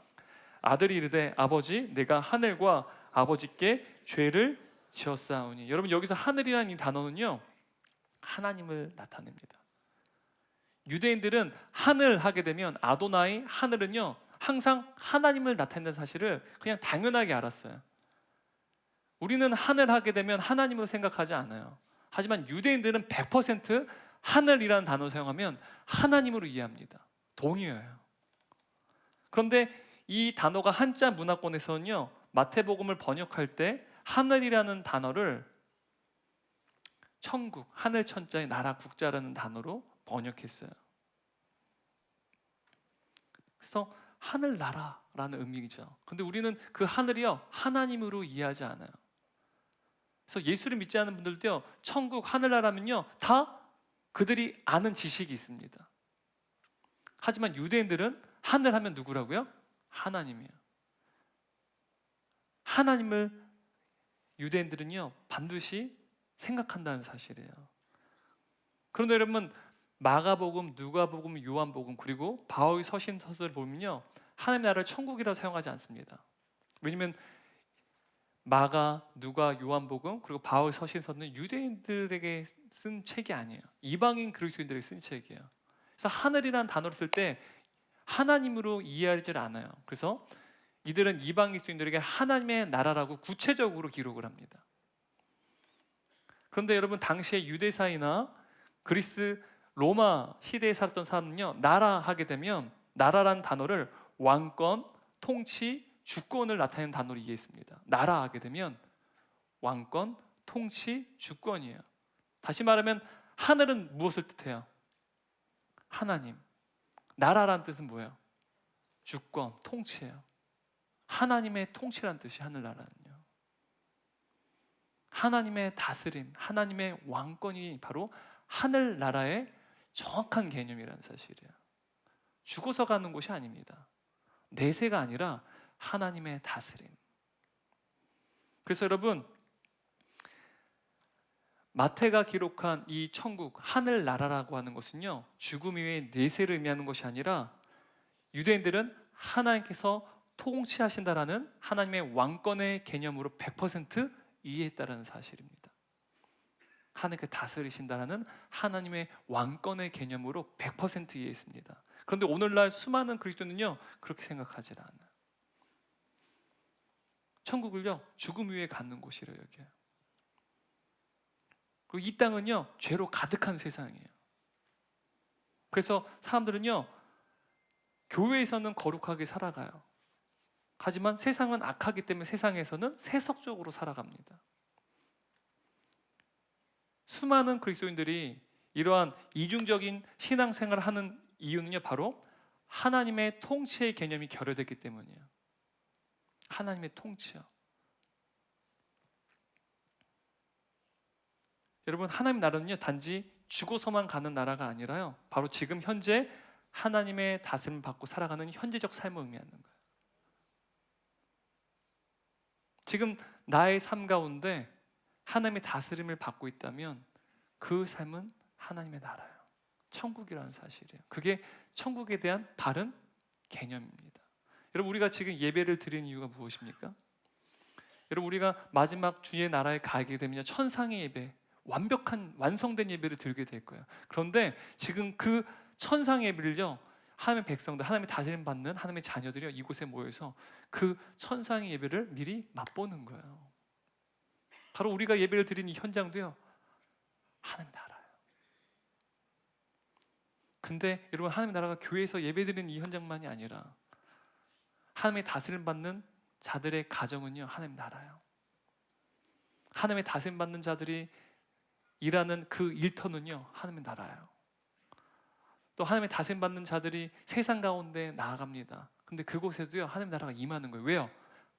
아들이 이르되 아버지, 내가 하늘과 아버지께 죄를 지었사오니. 여러분, 여기서 하늘이라는 이 단어는요, 하나님을 나타냅니다. 유대인들은 하늘 하게 되면 아도나이, 하늘은요 항상 하나님을 나타낸다는 사실을 그냥 당연하게 알았어요. 우리는 하늘 하게 되면 하나님으로 생각하지 않아요. 하지만 유대인들은 100% 하늘이라는 단어를 사용하면 하나님으로 이해합니다. 동의어요. 그런데 이 단어가 한자 문화권에서는요, 마태복음을 번역할 때 하늘이라는 단어를 천국, 하늘 천자의 나라 국자라는 단어로 번역했어요. 그래서 하늘나라라는 의미죠. 근데 우리는 그 하늘이요, 하나님으로 이해하지 않아요. 그래서 예수를 믿지 않는 분들도요, 천국, 하늘나라면요 다 그들이 아는 지식이 있습니다. 하지만 유대인들은 하늘 하면 누구라고요? 하나님이에요. 하나님을 유대인들은요 반드시 생각한다는 사실이에요. 그런데 여러분, 마가복음, 누가복음, 요한복음 그리고 바울 서신 서술을 보면요, 하나님 나라를 천국이라고 사용하지 않습니다. 왜냐하면 마가, 누가, 요한복음 그리고 바울 서신서는 유대인들에게 쓴 책이 아니에요. 이방인 그리스도인들에게 쓴 책이에요. 그래서 하늘이라는 단어를 쓸 때 하나님으로 이해하지 않아요. 그래서 이들은 이방 그리스도인들에게 하나님의 나라라고 구체적으로 기록을 합니다. 그런데 여러분, 당시의 유대사이나 그리스, 로마 시대에 살았던 사람은요, 나라 하게 되면 나라라는 단어를 왕권, 통치, 주권을 나타내는 단어로 이해했습니다. 나라 하게 되면 왕권, 통치, 주권이에요. 다시 말하면 하늘은 무엇을 뜻해요? 하나님. 나라라는 뜻은 뭐예요? 주권, 통치예요. 하나님의 통치라는 뜻이 하늘나라는요. 하나님의 다스림, 하나님의 왕권이 바로 하늘나라의 정확한 개념이라는 사실이에요. 죽어서 가는 곳이 아닙니다. 내세가 아니라 하나님의 다스림. 그래서 여러분, 마태가 기록한 이 천국, 하늘나라라고 하는 것은요, 죽음 이후의 내세를 의미하는 것이 아니라 유대인들은 하나님께서 통치하신다라는 하나님의 왕권의 개념으로 100% 이해했다라는 사실입니다. 하나님께 다스리신다라는 하나님의 왕권의 개념으로 100% 이해했습니다. 그런데 오늘날 수많은 그리스도인은요, 그렇게 생각하지 않아요. 천국을요, 죽음 위에 갖는 곳이라 여겨요. 그리고 이 땅은요, 죄로 가득한 세상이에요. 그래서 사람들은요, 교회에서는 거룩하게 살아가요. 하지만 세상은 악하기 때문에 세상에서는 세속적으로 살아갑니다. 수많은 그리스도인들이 이러한 이중적인 신앙생활을 하는 이유는요, 바로 하나님의 통치의 개념이 결여됐기 때문이에요. 하나님의 통치요. 여러분, 하나님 나라는요, 단지 죽어서만 가는 나라가 아니라요, 바로 지금 현재 하나님의 다스림을 받고 살아가는 현재적 삶을 의미하는 거예요. 지금 나의 삶 가운데 하나님의 다스림을 받고 있다면 그 삶은 하나님의 나라예요. 천국이라는 사실이에요. 그게 천국에 대한 바른 개념입니다. 여러분, 우리가 지금 예배를 드리는 이유가 무엇입니까? 여러분, 우리가 마지막 주의 나라에 가게 되면 천상의 예배, 완벽한 완성된 예배를 드리게 될 거예요. 그런데 지금 그 천상의 예배를요, 하나님의 백성들, 하나님의 다스림 받는 하나님의 자녀들이 이곳에 모여서 그 천상의 예배를 미리 맛보는 거예요. 바로 우리가 예배를 드리는 이 현장도요, 하나님 나라예요. 근데 여러분, 하나님 나라가 교회에서 예배 드리는 이 현장만이 아니라 하나님의 다스림 받는 자들의 가정은요, 하나님 나라예요. 하나님의 다스림 받는 자들이 일하는 그 일터는요, 하나님의 나라예요. 또 하나님의 다스림 받는 자들이 세상 가운데 나아갑니다. 근데 그곳에도요, 하나님 나라가 임하는 거예요. 왜요?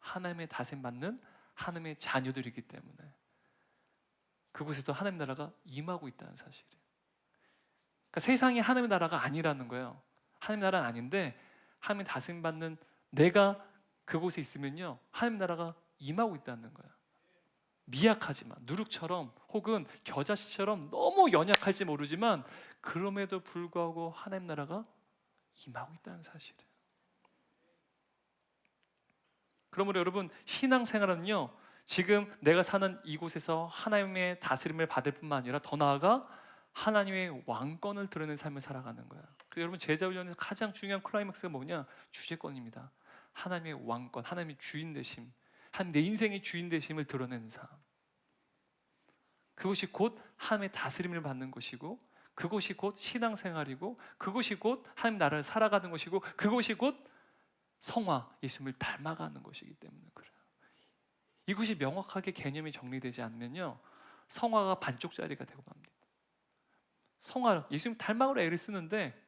하나님의 다스림 받는 하나님의 자녀들이기 때문에 그곳에도 하나님 나라가 임하고 있다는 사실이에요. 그러니까 세상이 하나님의 나라가 아니라는 거예요. 하나님 나라는 아닌데 하나님의 다스림 받는 내가 그곳에 있으면요, 하나님 나라가 임하고 있다는 거예요. 미약하지만 누룩처럼 혹은 겨자씨처럼 너무 연약할지 모르지만 그럼에도 불구하고 하나님 나라가 임하고 있다는 사실이에요. 그러므로 여러분, 신앙생활은요, 지금 내가 사는 이곳에서 하나님의 다스림을 받을 뿐만 아니라 더 나아가 하나님의 왕권을 드러내는 삶을 살아가는 거야. 그래서 여러분, 제자훈련에서 가장 중요한 클라이맥스가 뭐냐? 주제권입니다. 하나님의 왕권, 하나님의 주인 되심, 한 내 인생의 주인 되심을 드러내는 삶. 그것이 곧 하나님의 다스림을 받는 것이고, 그것이 곧 신앙생활이고, 그것이 곧 하나님 나라를 살아가는 것이고, 그것이 곧 성화, 예수님을 닮아가는 것이기 때문에 그래요. 이것이 명확하게 개념이 정리되지 않으면요, 성화가 반쪽짜리가 되고 맙니다. 성화, 예수님 닮아가려 애를 쓰는데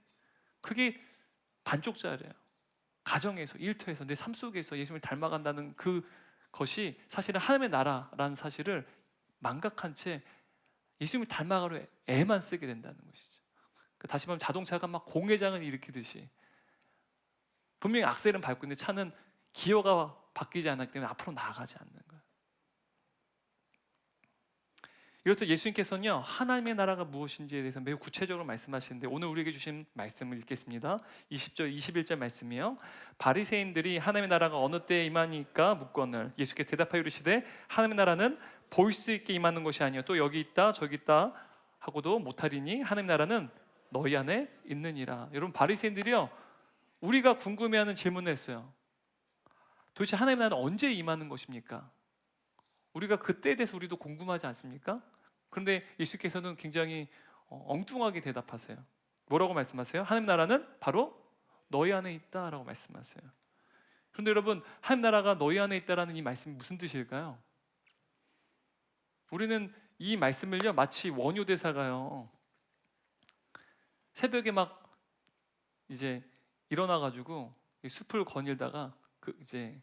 그게 반쪽짜리예요. 가정에서, 일터에서, 내 삶 속에서 예수님을 닮아간다는 그것이 사실은 하나님의 나라라는 사실을 망각한 채 예수님을 닮아가려 애만 쓰게 된다는 것이죠. 다시 말하면 자동차가 막 공회장을 일으키듯이 분명히 악셀은 밟고 있는데 차는 기어가 바뀌지 않았기 때문에 앞으로 나아가지 않는 거예요. 이렇듯 예수님께서는요, 하나님의 나라가 무엇인지에 대해서 매우 구체적으로 말씀하시는데 오늘 우리에게 주신 말씀을 읽겠습니다. 20절, 21절 말씀이요. 바리새인들이 하나님의 나라가 어느 때에 임하니까 묻거늘 예수께 대답하여 이르시되 하나님의 나라는 보일 수 있게 임하는 것이 아니요 또 여기 있다 저기 있다 하고도 못하리니 하나님의 나라는 너희 안에 있느니라. 여러분, 바리새인들이요, 우리가 궁금해하는 질문을 했어요. 도대체 하나님의 나라는 언제 임하는 것입니까? 우리가 그때에 대해서 우리도 궁금하지 않습니까? 그런데 예수께서는 굉장히 엉뚱하게 대답하세요. 뭐라고 말씀하세요? 하나님 나라는 바로 너희 안에 있다라고 말씀하세요. 그런데 여러분, 하나님 나라가 너희 안에 있다라는 이 말씀이 무슨 뜻일까요? 우리는 이 말씀을요, 마치 원효 대사가요, 새벽에 막 이제 일어나가지고 숲을 거닐다가 그 이제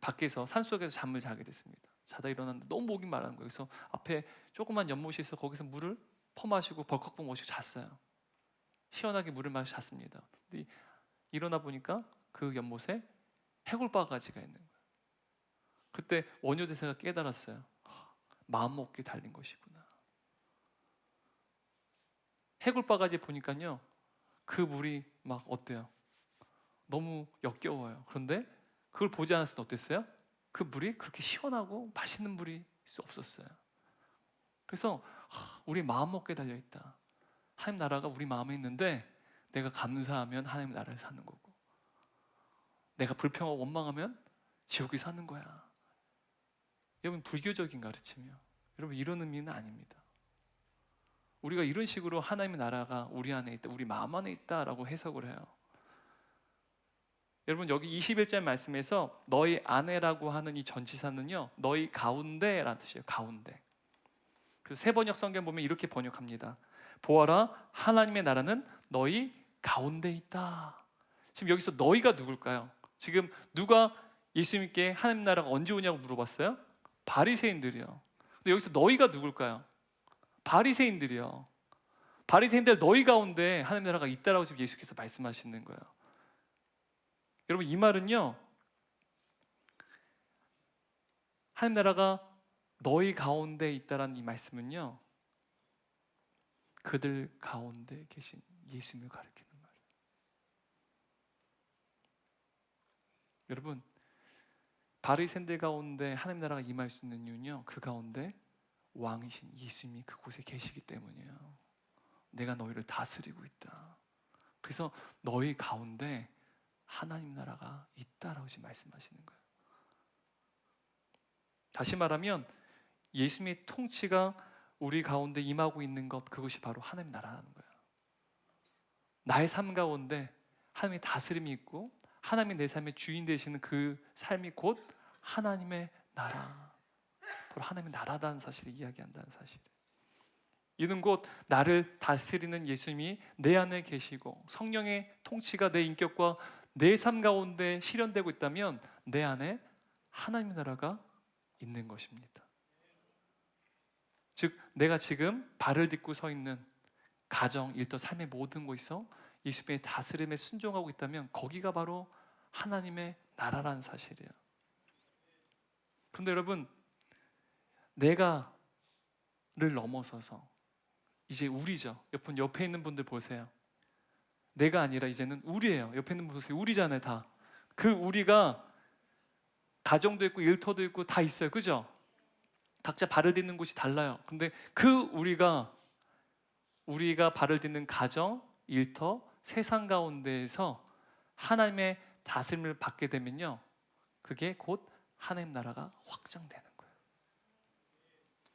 밖에서 산속에서 잠을 자게 됐습니다. 자다 일어났는데 너무 목이 마른 거예요. 그래서 앞에 조그만 연못이 있어 거기서 물을 퍼마시고 벌컥벌컥 마시고 잤어요. 시원하게 물을 마시고 잤습니다. 근데 일어나 보니까 그 연못에 해골바가지가 있는 거예요. 그때 원효대사가 깨달았어요. 마음먹기에 달린 것이구나. 해골바가지 보니까요, 그 물이 막 어때요? 너무 역겨워요. 그런데 그걸 보지 않았으면 어땠어요? 그 물이 그렇게 시원하고 맛있는 물이 수 없었어요. 그래서 우리 마음먹기에 달려있다. 하나님 나라가 우리 마음에 있는데 내가 감사하면 하나님 나라를 사는 거고, 내가 불평하고 원망하면 지옥에 사는 거야. 여러분, 불교적인 가르침이요. 여러분, 이런 의미는 아닙니다. 우리가 이런 식으로 하나님의 나라가 우리 안에 있다, 우리 마음 안에 있다라고 해석을 해요. 여러분, 여기 21절 말씀에서 너희 안에라고 하는 이 전치사는요, 너희 가운데라는 뜻이에요. 가운데. 그래서 새 번역 성경 보면 이렇게 번역합니다. 보아라, 하나님의 나라는 너희 가운데 있다. 지금 여기서 너희가 누굴까요? 지금 누가 예수님께 하나님 나라가 언제 오냐고 물어봤어요? 바리새인들이요. 근데 여기서 너희가 누굴까요? 바리새인들이요. 바리새인들 너희 가운데 하나님 나라가 있다라고 지금 예수께서 말씀하시는 거예요. 여러분, 이 말은요, 하나님 나라가 너희 가운데 있다라는 이 말씀은요, 그들 가운데 계신 예수님을 가리키는 말이에요. 여러분, 바리새인들 가운데 하나님 나라가 임할 수 있는 이유는요, 그 가운데 왕이신 예수님이 그곳에 계시기 때문이에요. 내가 너희를 다스리고 있다. 그래서 너희 가운데 하나님 나라가 있다라고 지금 말씀하시는 거예요. 다시 말하면 예수님의 통치가 우리 가운데 임하고 있는 것, 그것이 바로 하나님 나라라는 거예요. 나의 삶 가운데 하나님의 다스림이 있고 하나님이 내 삶의 주인 되시는 그 삶이 곧 하나님의 나라, 바로 하나님의 나라다는 사실을 이야기한다는 사실. 이는 곧 나를 다스리는 예수님이 내 안에 계시고 성령의 통치가 내 인격과 내 삶 가운데 실현되고 있다면 내 안에 하나님의 나라가 있는 것입니다. 즉, 내가 지금 발을 딛고 서 있는 가정, 일터, 삶의 모든 곳에서 예수님의 다스림에 순종하고 있다면 거기가 바로 하나님의 나라라는 사실이에요. 그런데 여러분, 내가를 넘어서서 이제 우리죠. 옆에 있는 분들 보세요. 내가 아니라 이제는 우리예요. 옆에 있는 분 보세요. 우리잖아요, 다. 그 우리가 가정도 있고 일터도 있고 다 있어요. 그죠? 각자 발을 딛는 곳이 달라요. 근데 그 우리가 발을 딛는 가정, 일터, 세상 가운데에서 하나님의 다스림을 받게 되면요, 그게 곧 하나님 나라가 확장되는 거예요.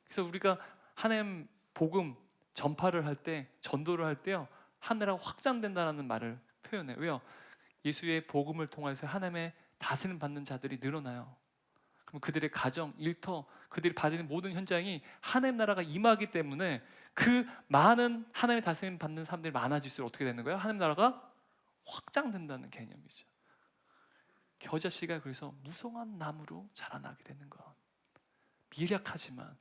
그래서 우리가 하나님 복음 전파를 할 때, 전도를 할 때요, 하나라가 확장된다는 말을 표현해요. 왜요? 예수의 복음을 통해서 하나님의 다스림 받는 자들이 늘어나요. 그럼 그들의 가정, 일터, 그들이 받는 모든 현장이 하나님 나라가 임하기 때문에 그 많은 하나님의 다스림 받는 사람들이 많아질수록 어떻게 되는 거예요? 하나님 나라가 확장된다는 개념이죠. 겨자씨가 그래서 무성한 나무로 자라나게 되는 것. 미약하지만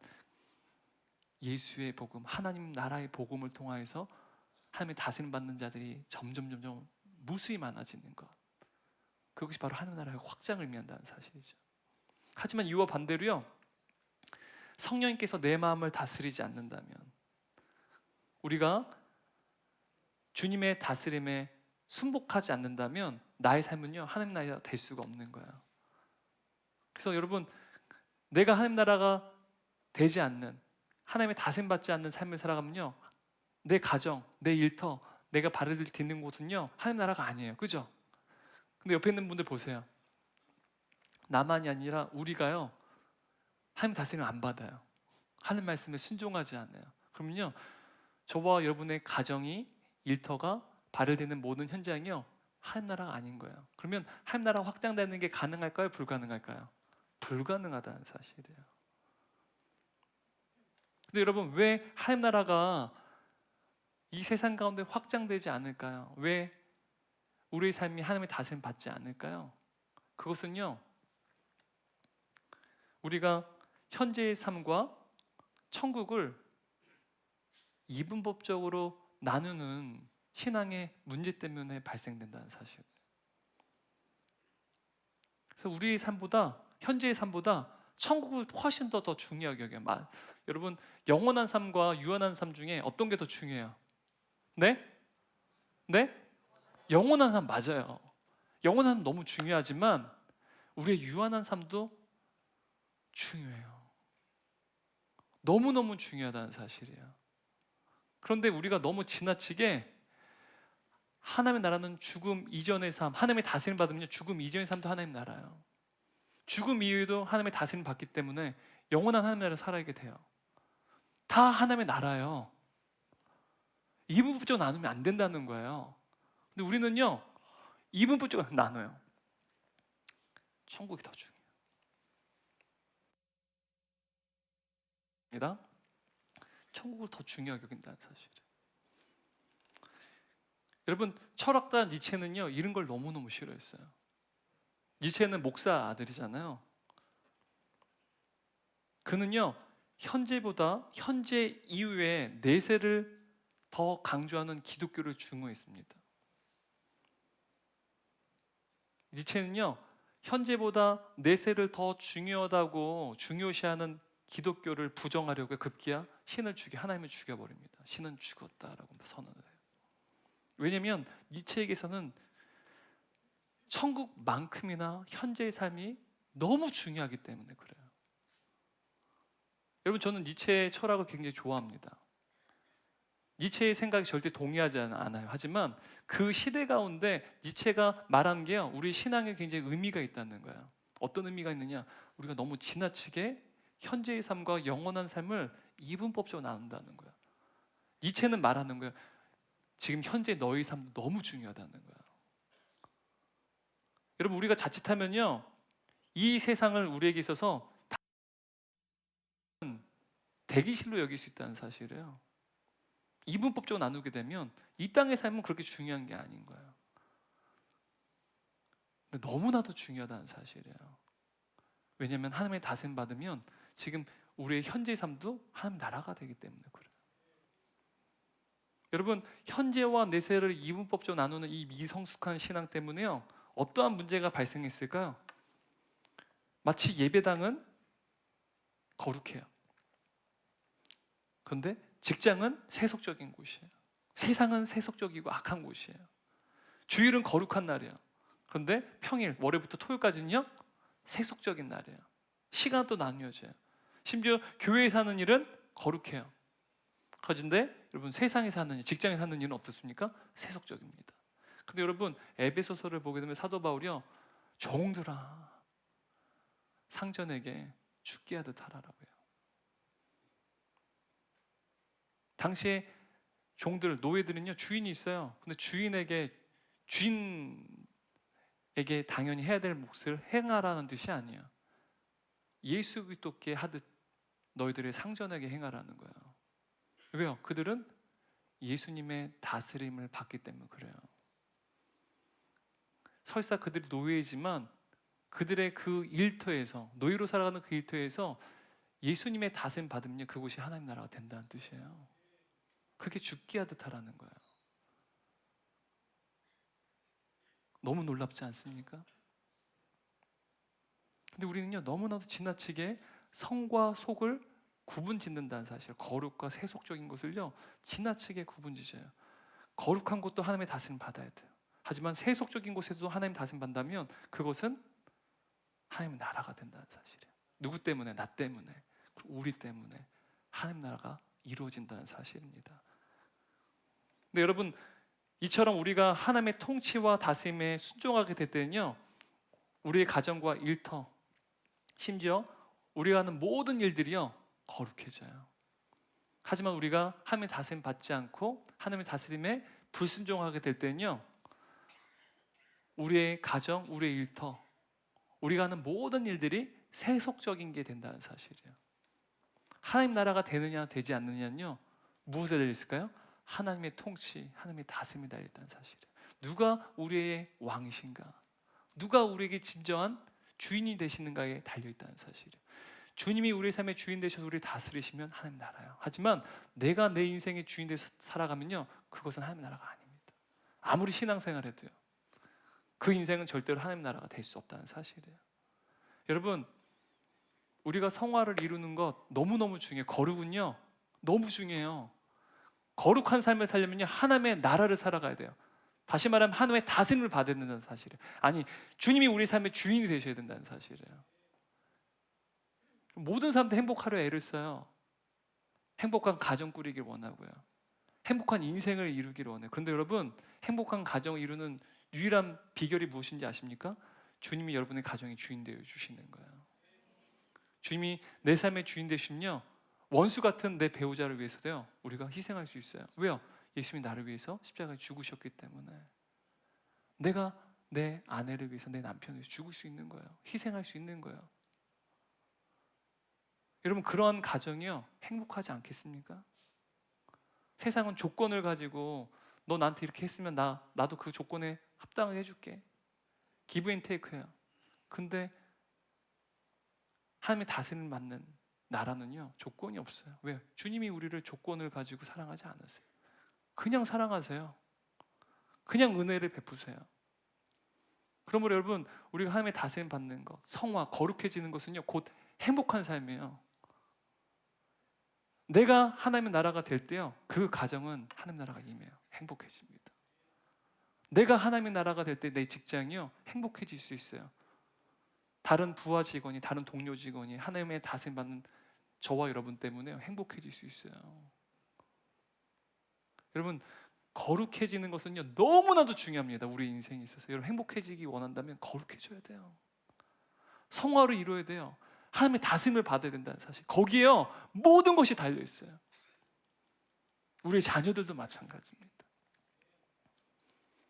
예수의 복음, 하나님 나라의 복음을 통하여서 하나님의 다스림 받는 자들이 점점 무수히 많아지는 것. 그것이 바로 하나님 나라의 확장을 의미한다는 사실이죠. 하지만 이와 반대로요, 성령님께서 내 마음을 다스리지 않는다면, 우리가 주님의 다스림에 순복하지 않는다면 나의 삶은요, 하나님 나라가 될 수가 없는 거예요. 그래서 여러분, 내가 하나님 나라가 되지 않는, 하나님의 다스림 받지 않는 삶을 살아가면요, 내 가정, 내 일터, 내가 발을 딛는 곳은요, 하나님 나라가 아니에요. 그죠? 근데 옆에 있는 분들 보세요. 나만이 아니라 우리가요, 하나님 다스림을 안 받아요. 하나님 말씀에 순종하지 않아요. 그러면요, 저와 여러분의 가정이, 일터가 발을 딛는 모든 현장이요, 하나님 나라가 아닌 거예요. 그러면 하나님 나라가 확장되는 게 가능할까요? 불가능할까요? 불가능하다는 사실이에요. 근데 여러분, 왜 하나님 나라가 이 세상 가운데 확장되지 않을까요? 왜 우리의 삶이 하나님의 다스림 받지 않을까요? 그것은요, 우리가 현재의 삶과 천국을 이분법적으로 나누는 신앙의 문제 때문에 발생된다는 사실. 그래서 우리의 삶보다, 현재의 삶보다 천국을 훨씬 더 중요하게 여겨요. 여러분, 영원한 삶과 유한한 삶 중에 어떤 게 더 중요해요? 네? 네? 영원한 삶 맞아요. 영원한 삶 너무 중요하지만 우리의 유한한 삶도 중요해요. 너무너무 중요하다는 사실이에요. 그런데 우리가 너무 지나치게 하나님의 나라는 죽음 이전의 삶, 하나님의 다스림 받으면 죽음 이전의 삶도 하나님 나라예요. 죽음 이후에도 하나님의 다스림 받기 때문에 영원한 하나님의 나라를 살아가게 돼요. 다 하나님의 나라예요. 이분법적으로 나누면 안 된다는 거예요. 근데 우리는요, 이분법적으로 나눠요. 천국이 더 중요해요. 천국을 더 중요하게 여긴다는 사실이에요. 여러분, 철학자 니체는요, 이런 걸 너무너무 싫어했어요. 니체는 목사 아들이잖아요. 그는요, 현재보다 현재 이후의 내세를 더 강조하는 기독교를 중요했습니다. 니체는요, 현재보다 내세를 더 중요하다고 중요시하는 기독교를 부정하려고 급기야 신을 하나님을 죽여버립니다. 신은 죽었다라고 선언을 해요. 왜냐하면 니체에게서는 천국만큼이나 현재의 삶이 너무 중요하기 때문에 그래요. 여러분, 저는 니체의 철학을 굉장히 좋아합니다. 니체의 생각이 절대 동의하지 않아요. 하지만 그 시대 가운데 니체가 말한 게요, 우리 신앙에 굉장히 의미가 있다는 거예요. 어떤 의미가 있느냐? 우리가 너무 지나치게 현재의 삶과 영원한 삶을 이분법적으로 나눈다는 거예요. 니체는 말하는 거예요. 지금 현재 너의 삶도 너무 중요하다는 거예요. 여러분, 우리가 자칫하면요, 이 세상을 우리에게 있어서 대기실로 여길 수 있다는 사실이에요. 이분법적으로 나누게 되면 이 땅의 삶은 그렇게 중요한 게 아닌 거예요. 근데 너무나도 중요하다는 사실이에요. 왜냐하면 하나님의 다스림 받으면 지금 우리의 현재의 삶도 하나님 나라가 되기 때문에 그래요. 여러분, 현재와 내세를 이분법적으로 나누는 이 미성숙한 신앙 때문에요, 어떠한 문제가 발생했을까요? 마치 예배당은 거룩해요. 그런데 직장은 세속적인 곳이에요. 세상은 세속적이고 악한 곳이에요. 주일은 거룩한 날이에요. 그런데 평일, 월요일부터 토요일까지는요, 세속적인 날이에요. 시간도 나뉘어져요. 심지어 교회에 사는 일은 거룩해요. 그런데 여러분, 세상에 사는 일, 직장에 사는 일은 어떻습니까? 세속적입니다. 근데 여러분, 에베소서를 보게 되면 사도 바울이요, 종들아 상전에게 죽게 하듯 하라라고 해요. 당시에 종들, 노예들은요, 주인이 있어요. 근데 주인에게 당연히 해야 될 몫을 행하라는 뜻이 아니에요. 예수 그리스도께 하듯 너희들의 상전에게 행하라는 거예요. 왜요? 그들은 예수님의 다스림을 받기 때문에 그래요. 설사 그들이 노예이지만 그들의 그 일터에서, 노예로 살아가는 그 일터에서 예수님의 다스림 받으면 그곳이 하나님 나라가 된다는 뜻이에요. 그렇게 죽게 하듯 하라는 거예요. 너무 놀랍지 않습니까? 근데 우리는요, 너무나도 지나치게 성과 속을 구분짓는다는 사실, 거룩과 세속적인 것을요, 지나치게 구분짓어요. 거룩한 곳도 하나님의 다스림 받아야 돼요. 하지만 세속적인 곳에서도 하나님 다스림 받는다면 그것은 하나님의 나라가 된다는 사실이에요. 누구 때문에? 나 때문에, 우리 때문에 하나님 나라가 이루어진다는 사실입니다. 근데 여러분, 이처럼 우리가 하나님의 통치와 다스림에 순종하게 될 때는요, 우리의 가정과 일터, 심지어 우리가 하는 모든 일들이요, 거룩해져요. 하지만 우리가 하나님의 다스림 받지 않고 하나님의 다스림에 불순종하게 될 때는요, 우리의 가정, 우리의 일터, 우리가 하는 모든 일들이 세속적인 게 된다는 사실이에요. 하나님 나라가 되느냐 되지 않느냐는요, 무엇에 달려 있을까요? 하나님의 통치, 하나님의 다스림이 달려 있다는 사실이에요. 누가 우리의 왕이신가, 누가 우리에게 진정한 주인이 되시는가에 달려 있다는 사실이에요. 주님이 우리의 삶의 주인 되셔서 우리를 다스리시면 하나님 나라예요. 하지만 내가 내 인생의 주인 되서 살아가면요, 그것은 하나님 나라가 아닙니다. 아무리 신앙생활 해도요, 그 인생은 절대로 하나님 나라가 될 수 없다는 사실이에요. 여러분, 우리가 성화를 이루는 것 너무너무 중요해요. 거룩은요 너무 중요해요. 거룩한 삶을 살려면요, 하나님의 나라를 살아가야 돼요. 다시 말하면 하나님의 다스림을 받아야 된다는 사실이에요. 아니, 주님이 우리 삶의 주인이 되셔야 된다는 사실이에요. 모든 사람들 행복하려 애를 써요. 행복한 가정 꾸리길 원하고요, 행복한 인생을 이루기를 원해요. 그런데 여러분, 행복한 가정을 이루는 유일한 비결이 무엇인지 아십니까? 주님이 여러분의 가정의 주인 되어 주시는 거예요. 주님이 내 삶의 주인 되시면요, 원수 같은 내 배우자를 위해서도요 우리가 희생할 수 있어요. 왜요? 예수님이 나를 위해서 십자가에 죽으셨기 때문에. 내가 내 아내를 위해서, 내 남편을 위해서 죽을 수 있는 거예요. 희생할 수 있는 거예요. 여러분, 그러한 가정이요 행복하지 않겠습니까? 세상은 조건을 가지고 너 나한테 이렇게 했으면 나도 그 조건에 합당을 해줄게. 기브 앤 테이크예요. 근데 하나님의 다스림을 받는 나라는요 조건이 없어요. 왜? 주님이 우리를 조건을 가지고 사랑하지 않으세요. 그냥 사랑하세요. 그냥 은혜를 베푸세요. 그러므로 여러분, 우리가 하나님의 다스림 받는 것, 성화, 거룩해지는 것은요 곧 행복한 삶이에요. 내가 하나님의 나라가 될 때요, 그 가정은 하나님 나라가 임해요. 행복해집니다. 내가 하나님의 나라가 될 때 내 직장이요 행복해질 수 있어요. 다른 부하 직원이, 다른 동료 직원이 하나님의 다스림 받는 저와 여러분 때문에 행복해질 수 있어요. 여러분, 거룩해지는 것은요 너무나도 중요합니다. 우리 인생에 있어서. 여러분, 행복해지기 원한다면 거룩해져야 돼요. 성화를 이루어야 돼요. 하나님의 다스림을 받아야 된다는 사실, 거기에요 모든 것이 달려 있어요. 우리의 자녀들도 마찬가지입니다.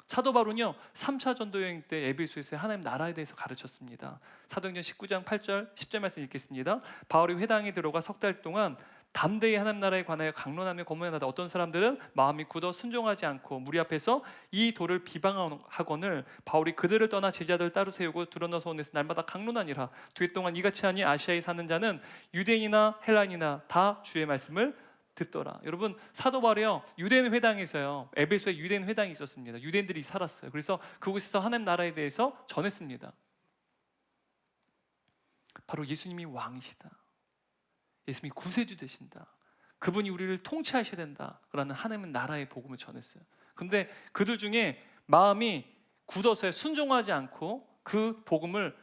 사도 바울은요 3차 전도 여행 때 에베소에서 하나님 나라에 대해서 가르쳤습니다. 사도행전 19장 8절 10절 말씀 읽겠습니다. 바울이 회당에 들어가 석 달 동안 담대히 하나님 나라에 관하여 강론하며 권면하다 어떤 사람들은 마음이 굳어 순종하지 않고 무리 앞에서 이 도를 비방하거늘 바울이 그들을 떠나 제자들을 따로 세우고 두런노서 온에서 날마다 강론하니라. 두 해 동안 이같이 하니 아시아에 사는 자는 유대인이나 헬라인이나 다 주의 말씀을 듣더라. 여러분, 사도 바울이요 유대인 회당에서요, 에베소에 유대인 회당이 있었습니다. 유대인들이 살았어요. 그래서 그곳에서 하나님 나라에 대해서 전했습니다. 바로 예수님이 왕이시다, 예수님이 구세주 되신다, 그분이 우리를 통치하셔야 된다라는 하나님의 나라의 복음을 전했어요. 근데 그들 중에 마음이 굳어서 순종하지 않고 그 복음을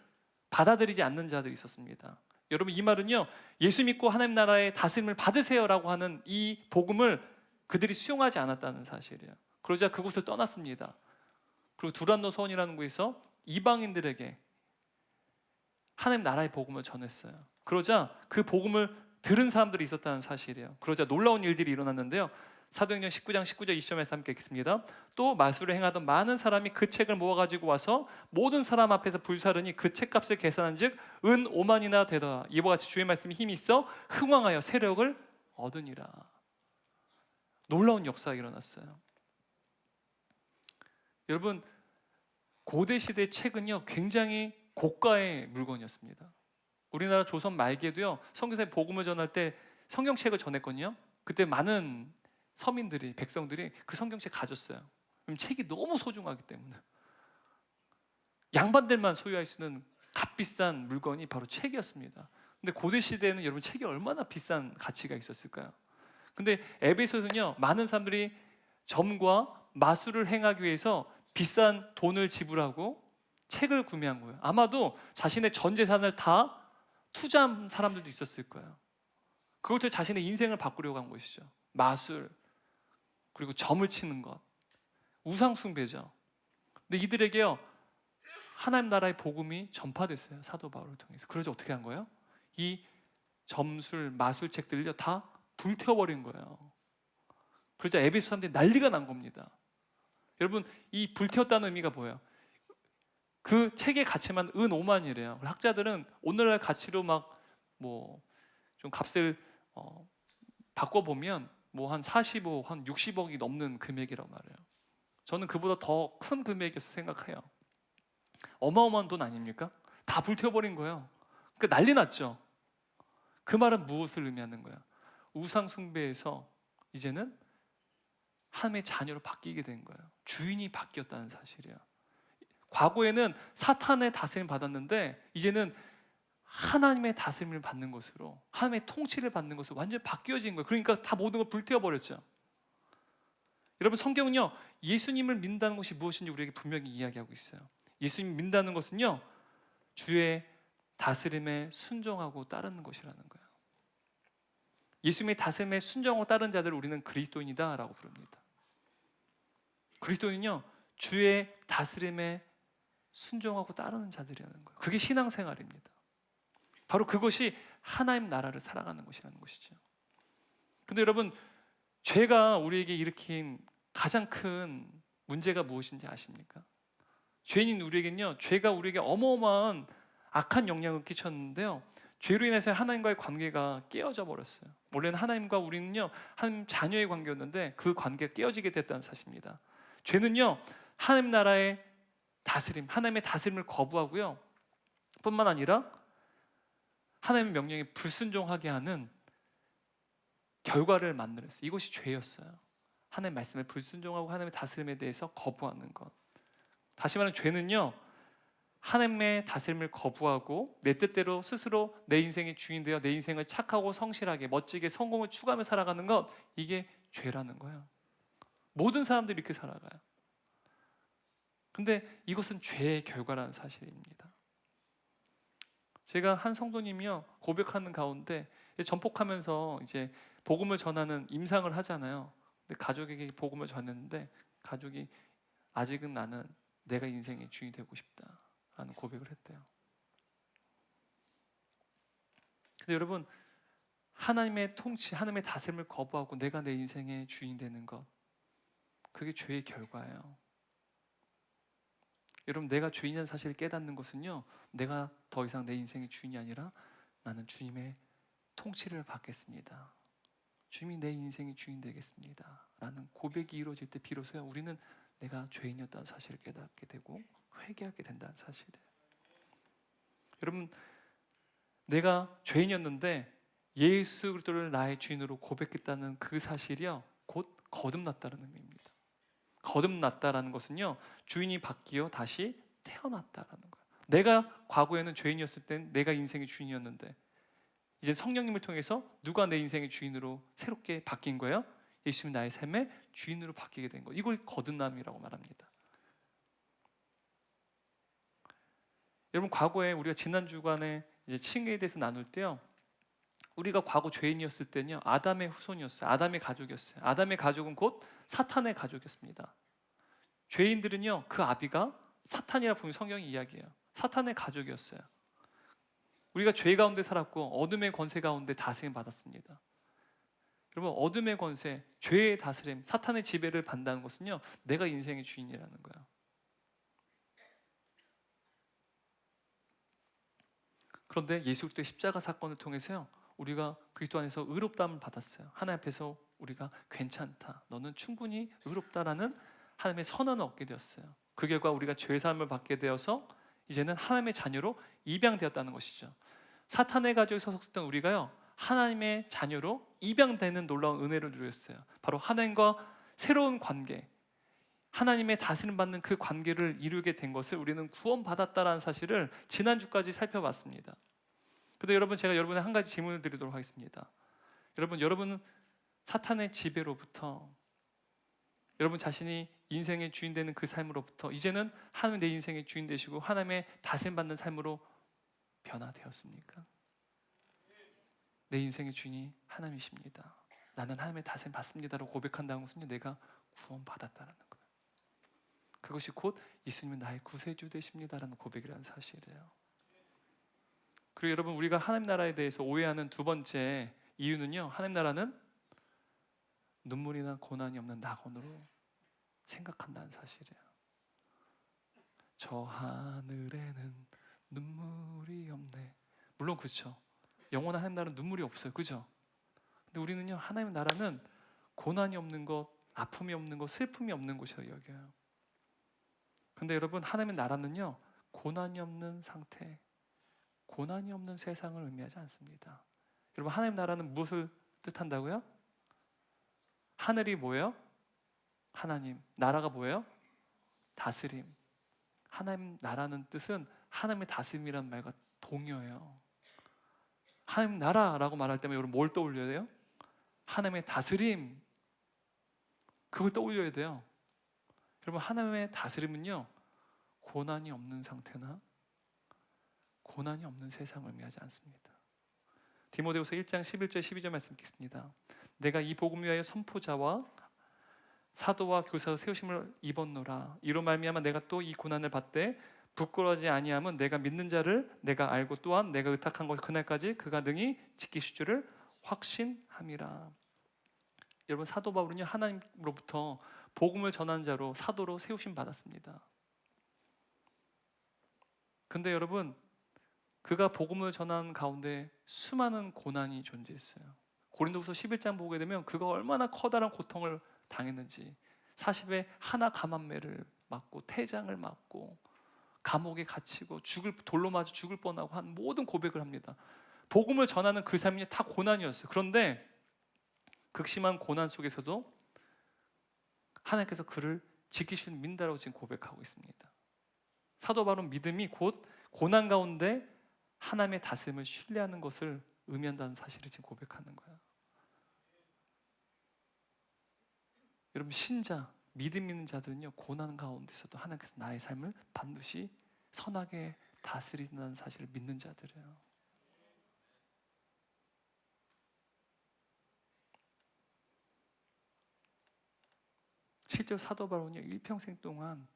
받아들이지 않는 자들이 있었습니다. 여러분, 이 말은요 예수 믿고 하나님 나라의 다스림을 받으세요라고 하는 이 복음을 그들이 수용하지 않았다는 사실이에요. 그러자 그곳을 떠났습니다. 그리고 두란노 소원이라는 곳에서 이방인들에게 하나님 나라의 복음을 전했어요. 그러자 그 복음을 들은 사람들이 있었다는 사실이에요. 그러자 놀라운 일들이 일어났는데요. 사도행전 19장 19절 20절에서 함께 읽겠습니다. 또 마술을 행하던 많은 사람이 그 책을 모아가지고 와서 모든 사람 앞에서 불사르니 그 책값을 계산한 즉 은 5만이나 되더라. 이와 같이 주의 말씀이 힘이 있어 흥왕하여 세력을 얻으니라. 놀라운 역사가 일어났어요. 여러분, 고대 시대의 책은요 굉장히 고가의 물건이었습니다. 우리나라 조선 말기에도요 선교사의 복음을 전할 때 성경책을 전했거든요. 그때 많은 서민들이, 백성들이 그 성경책 가졌어요. 왜냐면 책이 너무 소중하기 때문에. 양반들만 소유할 수 있는 값비싼 물건이 바로 책이었습니다. 근데 고대 시대에는 여러분 책이 얼마나 비싼 가치가 있었을까요? 근데 에베소에서는요 많은 사람들이 점과 마술을 행하기 위해서 비싼 돈을 지불하고 책을 구매한 거예요. 아마도 자신의 전 재산을 다 투자한 사람들도 있었을 거예요. 그것도 자신의 인생을 바꾸려고 한 것이죠. 마술, 그리고 점을 치는 것, 우상 숭배죠. 근데 이들에게요 하나님 나라의 복음이 전파됐어요. 사도 바울을 통해서. 그래서 어떻게 한 거예요? 이 점술, 마술책들을요 다 불태워버린 거예요. 그러자 에베소 사람들이 난리가 난 겁니다. 여러분, 이 불태웠다는 의미가 뭐예요? 그 책의 가치만 은 5만이래요. 학자들은 오늘날 가치로 막 뭐 좀 값을 바꿔보면 뭐 한 45, 한 60억이 넘는 금액이라고 말해요. 저는 그보다 더 큰 금액이었어 생각해요. 어마어마한 돈 아닙니까? 다 불태워버린 거예요. 그러니까 난리 났죠. 그 말은 무엇을 의미하는 거야? 우상 숭배에서 이제는 하나님의 자녀로 바뀌게 된 거예요. 주인이 바뀌었다는 사실이야. 과거에는 사탄의 다스림을 받았는데 이제는 하나님의 다스림을 받는 것으로, 하나님의 통치를 받는 것으로 완전히 바뀌어진 거예요. 그러니까 다 모든 걸 불태워버렸죠. 여러분, 성경은요, 예수님을 믿는다는 것이 무엇인지 우리에게 분명히 이야기하고 있어요. 예수님 믿는다는 것은요, 주의 다스림에 순종하고 따르는 것이라는 거예요. 예수님의 다스림에 순종하고 따르는 자들을 우리는 그리스도인이다라고 부릅니다. 그리스도인은요, 주의 다스림에 순종하고 따르는 자들이라는 거예요. 그게 신앙생활입니다. 바로 그것이 하나님 나라를 살아가는 것이라는 것이죠. 근데 여러분, 죄가 우리에게 일으킨 가장 큰 문제가 무엇인지 아십니까? 죄인인 우리에게는요, 죄가 우리에게 어마어마한 악한 영향을 끼쳤는데요, 죄로 인해서 하나님과의 관계가 깨어져 버렸어요. 원래는 하나님과 우리는요, 하나님 자녀의 관계였는데 그 관계가 깨어지게 됐다는 사실입니다. 죄는요, 하나님 나라의 다스림, 하나님의 다스림을 거부하고요, 뿐만 아니라 하나님의 명령에 불순종하게 하는 결과를 만들었어요. 이것이 죄였어요. 하나님의 말씀에 불순종하고 하나님의 다스림에 대해서 거부하는 것. 다시 말하면 죄는요, 하나님의 다스림을 거부하고 내 뜻대로 스스로 내 인생의 주인 되어 내 인생을 착하고 성실하게 멋지게 성공을 추구하며 살아가는 것, 이게 죄라는 거예요. 모든 사람들이 이렇게 살아가요. 근데 이것은 죄의 결과라는 사실입니다. 제가 한 성도님이요, 고백하는 가운데 전폭하면서 이제 복음을 전하는 임상을 하잖아요. 근데 가족에게 복음을 전했는데 가족이 아직은 나는 내가 인생의 주인이 되고 싶다라는 고백을 했대요. 근데 여러분, 하나님의 통치, 하나님의 다스림을 거부하고 내가 내 인생의 주인 되는 것, 그게 죄의 결과예요. 여러분, 내가 죄인이라는 사실을 깨닫는 것은요, 내가 더 이상 내 인생의 주인이 아니라 나는 주님의 통치를 받겠습니다, 주님이 내 인생의 주인 되겠습니다 라는 고백이 이루어질 때 비로소야 우리는 내가 죄인이었다는 사실을 깨닫게 되고 회개하게 된다는 사실이에요. 여러분, 내가 죄인이었는데 예수 그리스도를 나의 주인으로 고백했다는 그 사실이요, 곧 거듭났다는 의미입니다. 거듭났다라는 것은요, 주인이 바뀌어 다시 태어났다라는 거예요. 내가 과거에는 죄인이었을 땐 내가 인생의 주인이었는데 이제 성령님을 통해서 누가 내 인생의 주인으로 새롭게 바뀐 거예요? 예수님이 나의 삶의 주인으로 바뀌게 된 거. 이걸 거듭남이라고 말합니다. 여러분, 과거에 우리가 지난 주간에 이제 칭의에 대해서 나눌 때요, 우리가 과거 죄인이었을 때는요, 아담의 후손이었어요. 아담의 가족이었어요. 아담의 가족은 곧 사탄의 가족이었습니다. 죄인들은요, 그 아비가 사탄이라 분명히 성경이 이야기해요. 사탄의 가족이었어요. 우리가 죄 가운데 살았고 어둠의 권세 가운데 다스림 받았습니다. 여러분, 어둠의 권세, 죄의 다스림, 사탄의 지배를 받는다는 것은요, 내가 인생의 주인이라는 거예요. 그런데 예수 그리스도의 십자가 사건을 통해서요, 우리가 그리스도 안에서 의롭다함을 받았어요. 하나님 앞에서 우리가 괜찮다, 너는 충분히 의롭다라는 하나님의 선언을 얻게 되었어요. 그 결과 우리가 죄사함을 받게 되어서 이제는 하나님의 자녀로 입양되었다는 것이죠. 사탄의 가족에 소속했던 우리가요, 하나님의 자녀로 입양되는 놀라운 은혜를 누렸어요. 바로 하나님과 새로운 관계, 하나님의 다스림 받는 그 관계를 이루게 된 것을 우리는 구원받았다라는 사실을 지난주까지 살펴봤습니다. 그런데 여러분, 제가 여러분의 한 가지 질문을 드리도록 하겠습니다. 여러분은 사탄의 지배로부터, 여러분 자신이 인생의 주인 되는 그 삶으로부터 이제는 하나님 내 인생의 주인 되시고 하나님의 다스림 받는 삶으로 변화되었습니까? 내 인생의 주인이 하나님이십니다, 나는 하나님의 다스림 받습니다라고 고백한다는 것은 내가 구원받았다는 거예요. 그것이 곧 예수님은 나의 구세주 되십니다라는 고백이라는 사실이에요. 그리고 여러분, 우리가 하나님 나라에 대해서 오해하는 두 번째 이유는요, 하나님 나라는 눈물이나 고난이 없는 낙원으로 생각한다는 사실이에요. 저 하늘에는 눈물이 없네. 물론 그렇죠. 영원한 하나님 나라는 눈물이 없어요, 그죠? 근데 우리는요, 하나님 나라는 고난이 없는 것, 아픔이 없는 것, 슬픔이 없는 곳이라고 여겨요. 근데 여러분, 하나님의 나라는요, 고난이 없는 상태, 고난이 없는 세상을 의미하지 않습니다. 여러분 하나님 나라는 무엇을 뜻한다고요? 하늘이 뭐예요? 하나님. 나라가 뭐예요? 다스림. 하나님 나라는 뜻은 하나님의 다스림이라는 말과 동요예요. 하나님 나라라고 말할 때면 여러분 뭘 떠올려야 돼요? 하나님의 다스림. 그걸 떠올려야 돼요. 여러분 하나님의 다스림은요, 고난이 없는 상태나 고난이 없는 세상을 의미하지 않습니다. 디모데후서 1장 11절 12절 말씀 읽겠습니다. 내가 이 복음 위하여 선포자와 사도와 교사로 세우심을 입었노라. 이로 말미암아 내가 또 이 고난을 받되 부끄러워하지 아니함은 내가 믿는 자를 내가 알고 또한 내가 의탁한 것 그날까지 그가 능히 지키실 줄을 확신함이라. 여러분 사도 바울은요, 하나님으로부터 복음을 전하는 자로 사도로 세우심 받았습니다. 근데 여러분 그가 복음을 전하는 가운데 수많은 고난이 존재했어요. 고린도후서 11장 보게 되면 그가 얼마나 커다란 고통을 당했는지, 40에 하나 감암매를 맞고 태장을 맞고 감옥에 갇히고 돌로 맞아 죽을 뻔하고 한 모든 고백을 합니다. 복음을 전하는 그 삶이 다 고난이었어요. 그런데 극심한 고난 속에서도 하나님께서 그를 지키시는 민다라고 지금 고백하고 있습니다. 사도 바울은 믿음이 곧 고난 가운데 하나님의 다스림을 신뢰하는 것을 의미한다는 사실을 지금 고백하는 거예요. 여러분 신자, 믿음 있는 자들은요, 고난 가운데서도 하나님께서 나의 삶을 반드시 선하게 다스린다는 사실을 믿는 자들이에요. 실제로 사도 바울은요, 일평생 동안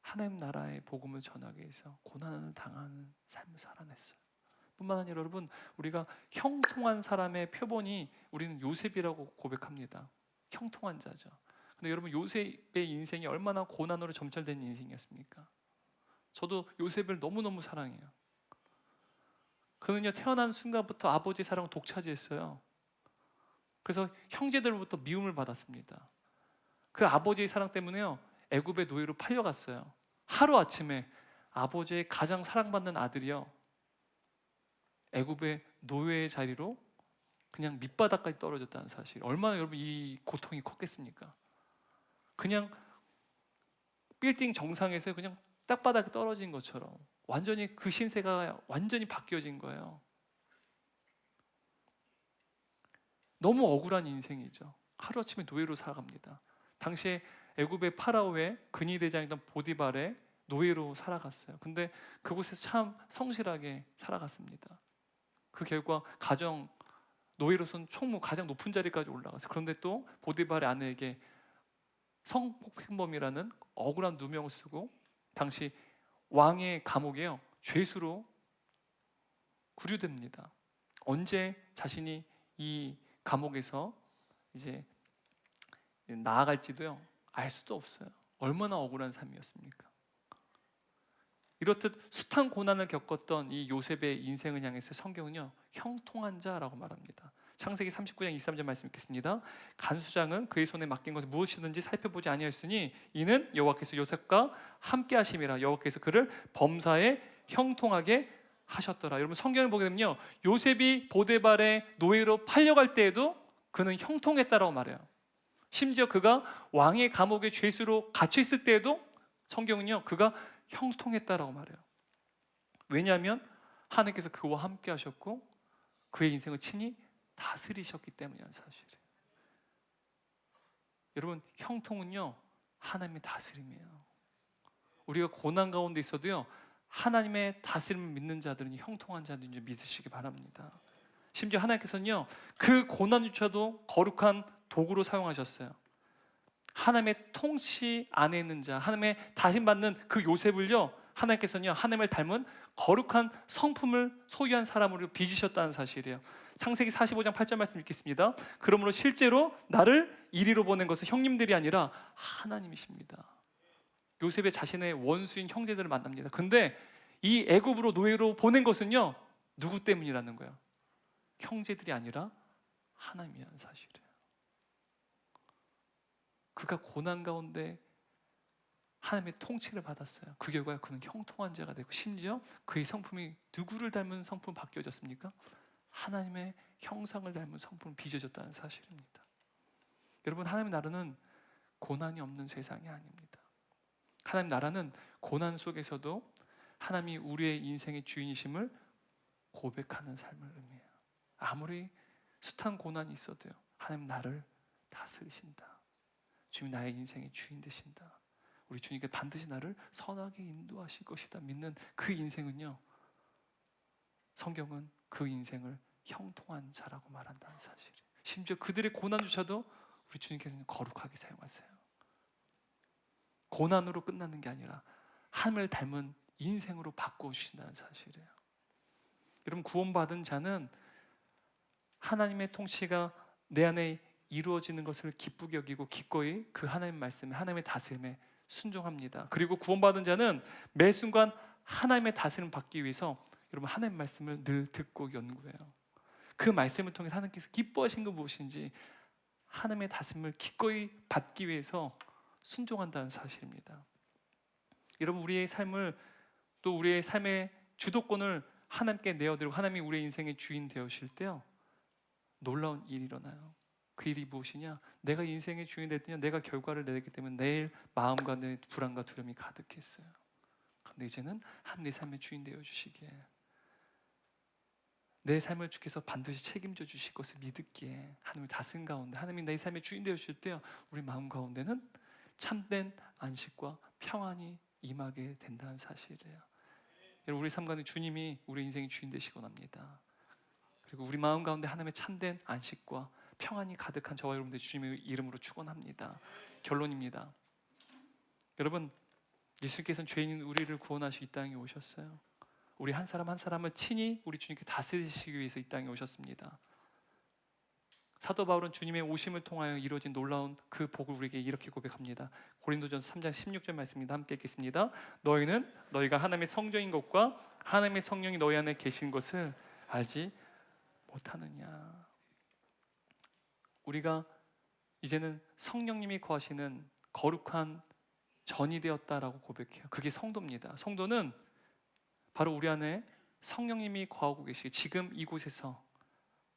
하나님 나라의 복음을 전하기 위해서 고난을 당하는 삶을 살아냈어요. 뿐만 아니라 여러분, 우리가 형통한 사람의 표본이 우리는 요셉이라고 고백합니다. 형통한 자죠. 근데 여러분 요셉의 인생이 얼마나 고난으로 점철된 인생이었습니까? 저도 요셉을 너무너무 사랑해요. 그는요, 태어난 순간부터 아버지의 사랑을 독차지했어요. 그래서 형제들로부터 미움을 받았습니다. 그 아버지의 사랑 때문에요, 애굽의 노예로 팔려갔어요. 하루아침에 아버지의 가장 사랑받는 아들이요, 애굽의 노예의 자리로 그냥 밑바닥까지 떨어졌다는 사실. 얼마나 여러분 이 고통이 컸겠습니까? 그냥 빌딩 정상에서 그냥 땅바닥에 떨어진 것처럼 완전히 그 신세가 완전히 바뀌어진 거예요. 너무 억울한 인생이죠. 하루아침에 노예로 살아갑니다. 당시에 애굽의 파라오의 근위대장이던 보디발의 노예로 살아갔어요. 근데 그곳에서 참 성실하게 살아갔습니다. 그 결과 가정 노예로서는 총무 가장 높은 자리까지 올라갔어요. 그런데 또 보디발의 아내에게 성폭행범이라는 억울한 누명을 쓰고 당시 왕의 감옥에요, 죄수로 구류됩니다. 언제 자신이 이 감옥에서 이제 나아갈지도요, 알 수도 없어요. 얼마나 억울한 삶이었습니까? 이렇듯 숱한 고난을 겪었던 이 요셉의 인생을 향해서 성경은요, 형통한 자라고 말합니다. 창세기 39장 23절 말씀 읽겠습니다. 간수장은 그의 손에 맡긴 것을 무엇이든지 살펴보지 아니하였으니 이는 여호와께서 요셉과 함께 하심이라. 여호와께서 그를 범사에 형통하게 하셨더라. 여러분 성경을 보게 되면요, 요셉이 보디발의 노예로 팔려갈 때에도 그는 형통했다라고 말해요. 심지어 그가 왕의 감옥에 죄수로 갇혀 있을 때에도 성경은요, 그가 형통했다라고 말해요. 왜냐하면 하나님께서 그와 함께 하셨고 그의 인생을 친히 다스리셨기 때문이라는 사실이에요. 여러분 형통은요, 하나님의 다스림이에요. 우리가 고난 가운데 있어도요, 하나님의 다스림을 믿는 자들은 형통한 자들인 줄 믿으시기 바랍니다. 심지어 하나님께서는요, 그 고난조차도 거룩한 도구로 사용하셨어요. 하나님의 통치 안에 있는 자, 하나님의 다스림받는 그 요셉을요, 하나님께서는요, 하나님을 닮은 거룩한 성품을 소유한 사람으로 빚으셨다는 사실이에요. 창세기 45장 8절 말씀 읽겠습니다. 그러므로 실제로 나를 이리로 보낸 것은 형님들이 아니라 하나님이십니다. 요셉의 자신의 원수인 형제들을 만납니다. 근데 이 애굽으로 노예로 보낸 것은요, 누구 때문이라는 거예요? 형제들이 아니라 하나님이라는 사실이에요. 그가 고난 가운데 하나님의 통치를 받았어요. 그 결과 그는 형통한 자가 되고 심지어 그의 성품이 누구를 닮은 성품 바뀌어졌습니까? 하나님의 형상을 닮은 성품을 빚어졌다는 사실입니다. 여러분, 하나님의 나라는 고난이 없는 세상이 아닙니다. 하나님 나라는 고난 속에서도 하나님이 우리의 인생의 주인이심을 고백하는 삶을 의미해요. 아무리 숱한 고난이 있어도요, 하나님 나를 다스리신다. 주님 나의 인생의 주인 되신다. 우리 주님께 반드시 나를 선하게 인도하실 것이다 믿는 그 인생은요, 성경은 그 인생을 형통한 자라고 말한다는 사실이에요. 심지어 그들의 고난조차도 우리 주님께서는 거룩하게 사용하세요. 고난으로 끝나는 게 아니라 하나님을 닮은 인생으로 바꾸어 주신다는 사실이에요. 여러분, 구원받은 자는 하나님의 통치가 내 안에 이루어지는 것을 기쁘게 여기고 기꺼이 그 하나님 말씀에, 하나님의 다스림에 순종합니다. 그리고 구원받은 자는 매 순간 하나님의 다스림을 받기 위해서 여러분 하나님 말씀을 늘 듣고 연구해요. 그 말씀을 통해서 하나님께서 기뻐하신 건 무엇인지 하나님의 다스림을 기꺼이 받기 위해서 순종한다는 사실입니다. 여러분, 우리의 삶을, 또 우리의 삶의 주도권을 하나님께 내어드리고 하나님이 우리의 인생의 주인 되어실 때요, 놀라운 일이 일어나요. 그 일이 무엇이냐? 내가 인생의 주인이 됐더니 내가 결과를 내기 때문에 내일 마음과 내 불안과 두려움이 가득했어요. 그런데 이제는 하나님 내 삶의 주인 되어주시기에, 내 삶을 주께서 반드시 책임져 주실 것을 믿기에 하나님의 다스림 가운데 하나님이 내 삶의 주인 되어주실 때요, 우리 마음 가운데는 참된 안식과 평안이 임하게 된다는 사실이에요. 우리 삶 가운데 주님이 우리 인생의 주인 되시곤 합니다. 그리고 우리 마음 가운데 하나님의 참된 안식과 평안이 가득한 저와 여러분들 주님의 이름으로 축원합니다. 결론입니다. 여러분, 예수님께서는 죄인인 우리를 구원하시고 이 땅에 오셨어요. 우리 한 사람 한 사람을 친히 우리 주님께 다스리시기 위해서 이 땅에 오셨습니다. 사도 바울은 주님의 오심을 통하여 이루어진 놀라운 그 복을 우리에게 이렇게 고백합니다. 고린도전서 3장 16절 말씀입니다. 함께 읽겠습니다. 너희는 너희가 하나님의 성전인 것과 하나님의 성령이 너희 안에 계신 것을 알지 못하느냐. 우리가 이제는 성령님이 거하시는 거룩한 전이 되었다라고 고백해요. 그게 성도입니다. 성도는 바로 우리 안에 성령님이 거하고 계시고 지금 이곳에서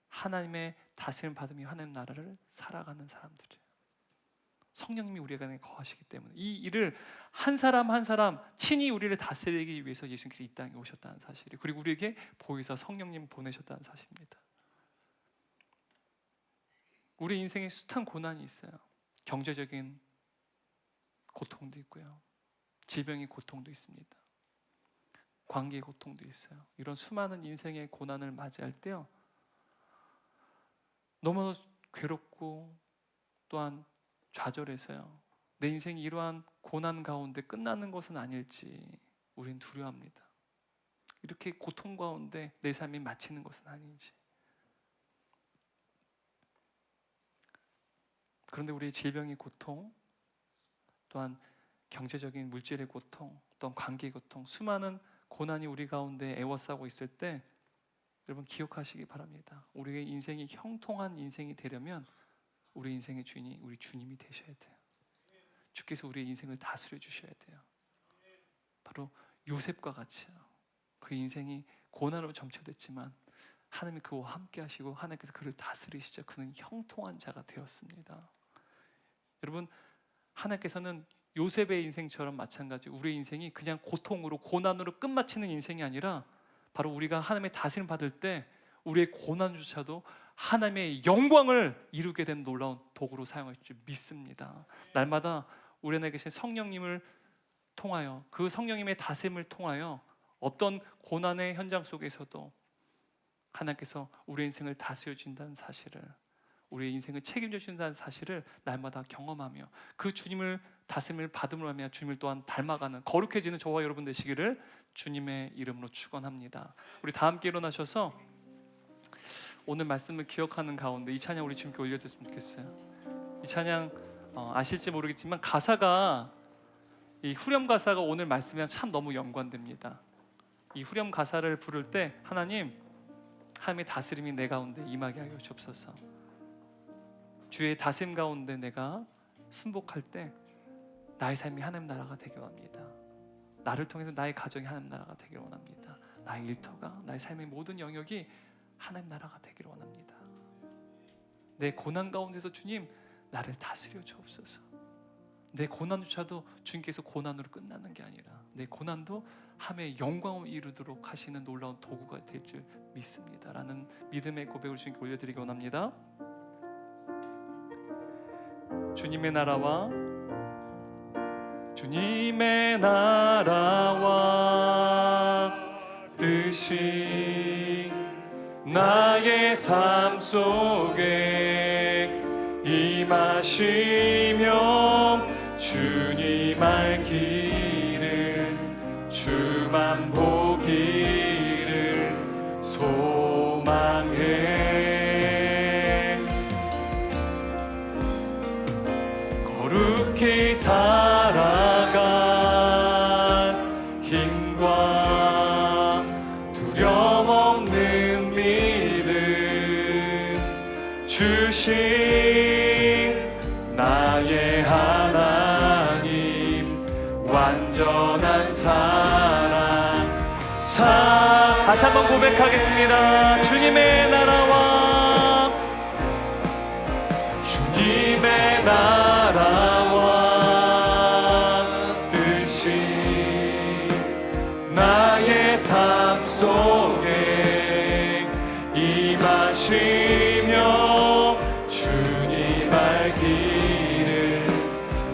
하나님의 다스림 받으며 하나님 나라를 살아가는 사람들이에요. 성령님이 우리 안에 거하시기 때문에 이 일을 한 사람 한 사람 친히 우리를 다스리기 위해서 예수님께서 이 땅에 오셨다는 사실이에요. 그리고 우리에게 보이사 성령님을 보내셨다는 사실입니다. 우리 인생에 숱한 고난이 있어요. 경제적인 고통도 있고요, 질병의 고통도 있습니다, 관계의 고통도 있어요. 이런 수많은 인생의 고난을 맞이할 때요, 너무 괴롭고 또한 좌절해서요, 내 인생이 이러한 고난 가운데 끝나는 것은 아닐지 우린 두려워합니다. 이렇게 고통 가운데 내 삶이 마치는 것은 아닌지. 그런데 우리의 질병의 고통, 또한 경제적인 물질의 고통, 또한 관계의 고통, 수많은 고난이 우리 가운데 애워싸고 있을 때 여러분 기억하시기 바랍니다. 우리의 인생이 형통한 인생이 되려면 우리 인생의 주인이 우리 주님이 되셔야 돼요. 주께서 우리의 인생을 다스려 주셔야 돼요. 바로 요셉과 같이요, 그 인생이 고난으로 점철됐지만 하나님이 그와 함께 하시고 하나님께서 그를 다스리시자 그는 형통한 자가 되었습니다. 여러분, 하나님께서는 요셉의 인생처럼 마찬가지 우리의 인생이 그냥 고통으로 고난으로 끝마치는 인생이 아니라 바로 우리가 하나님의 다스림 받을 때 우리의 고난조차도 하나님의 영광을 이루게 된 놀라운 도구로 사용할 줄 믿습니다. 날마다 우리 안에 계신 성령님을 통하여, 그 성령님의 다스림을 통하여 어떤 고난의 현장 속에서도 하나님께서 우리의 인생을 다스려 주신다는 사실을, 우리의 인생을 책임져 주신다는 사실을 날마다 경험하며 그 주님을 다스림을 받음으로 하며 주님을 또한 닮아가는 거룩해지는 저와 여러분 되시기를 주님의 이름으로 축원합니다. 우리 다 함께 일어나셔서 오늘 말씀을 기억하는 가운데 이 찬양 우리 주님께 올려드렸으면 좋겠어요. 이 찬양 아실지 모르겠지만 가사가, 이 후렴 가사가 오늘 말씀이랑 참 너무 연관됩니다. 이 후렴 가사를 부를 때 하나님의 다스림이 내 가운데 임하게 하여 주옵소서. 주의 다스림 가운데 내가 순복할 때 나의 삶이 하나님 나라가 되길 원합니다. 나를 통해서 나의 가정이 하나님 나라가 되길 원합니다. 나의 일터가, 나의 삶의 모든 영역이 하나님 나라가 되기를 원합니다. 내 고난 가운데서 주님 나를 다스려 주옵소서. 내 고난조차도 주님께서 고난으로 끝나는 게 아니라 내 고난도 함의 영광을 이루도록 하시는 놀라운 도구가 될 줄 믿습니다 라는 믿음의 고백을 주님께 올려드리기 원합니다. 주님의 나라와 뜻이 나의 삶 속에 임하시며 주님 알기를 주만 보기를 소망해 거룩히 살아간 힘과 두려움 없는 믿음 주신 나의 하나님 완전한 사랑 다시 한번 고백하겠습니다. 주님의 나라와 뜻이 나의 삶 속에 임하시며 주님 알기를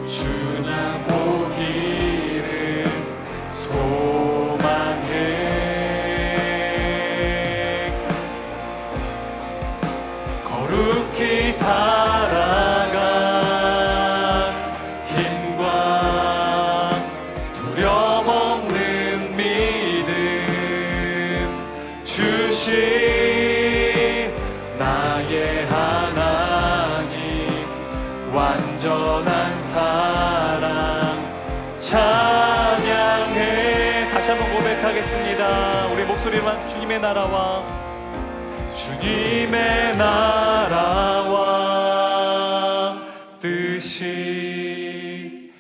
주님 보기를 소망해 거룩히 살아간 힘과 두려움 없는 믿음 주신 나의 하나님 완전한 사랑 찬양해. 다시 한번 고백하겠습니다. 우리 목소리만 주님의 나라와 뜻이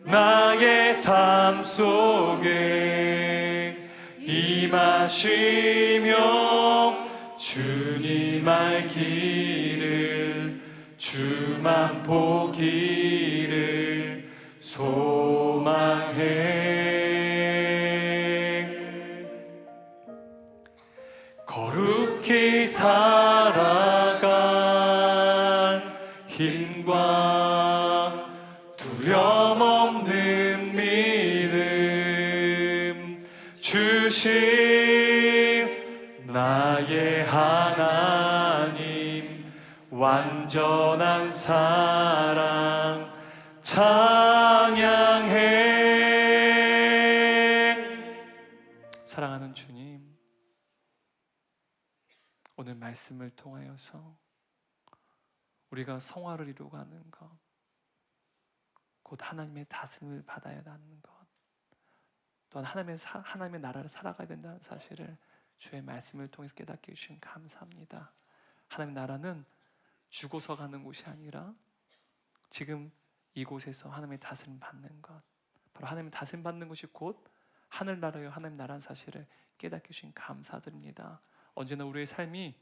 나의 삶 속에 임하시며 주님 알기를 주만 보기를 소망해 거룩히 살아갈 힘과 두려움 없는 믿음 주신 나의 하나님 완전한 사랑 찬양해. 사랑하는 주님, 오늘 말씀을 통하여서 우리가 성화를 이루어가는 것, 곧 하나님의 다스림을 받아야 하는 것, 또한 하나님의 나라를 살아가야 된다는 사실을 주의 말씀을 통해서 깨닫게 해주신 감사합니다. 하나님의 나라는 죽어서 가는 곳이 아니라 지금 이곳에서 하나님의 다스림 받는 것, 바로 하나님의 다스림 받는 것이 곧 하늘나라요 하나님 나라는 사실을 깨닫게 해주신 감사드립니다. 언제나 우리의 삶이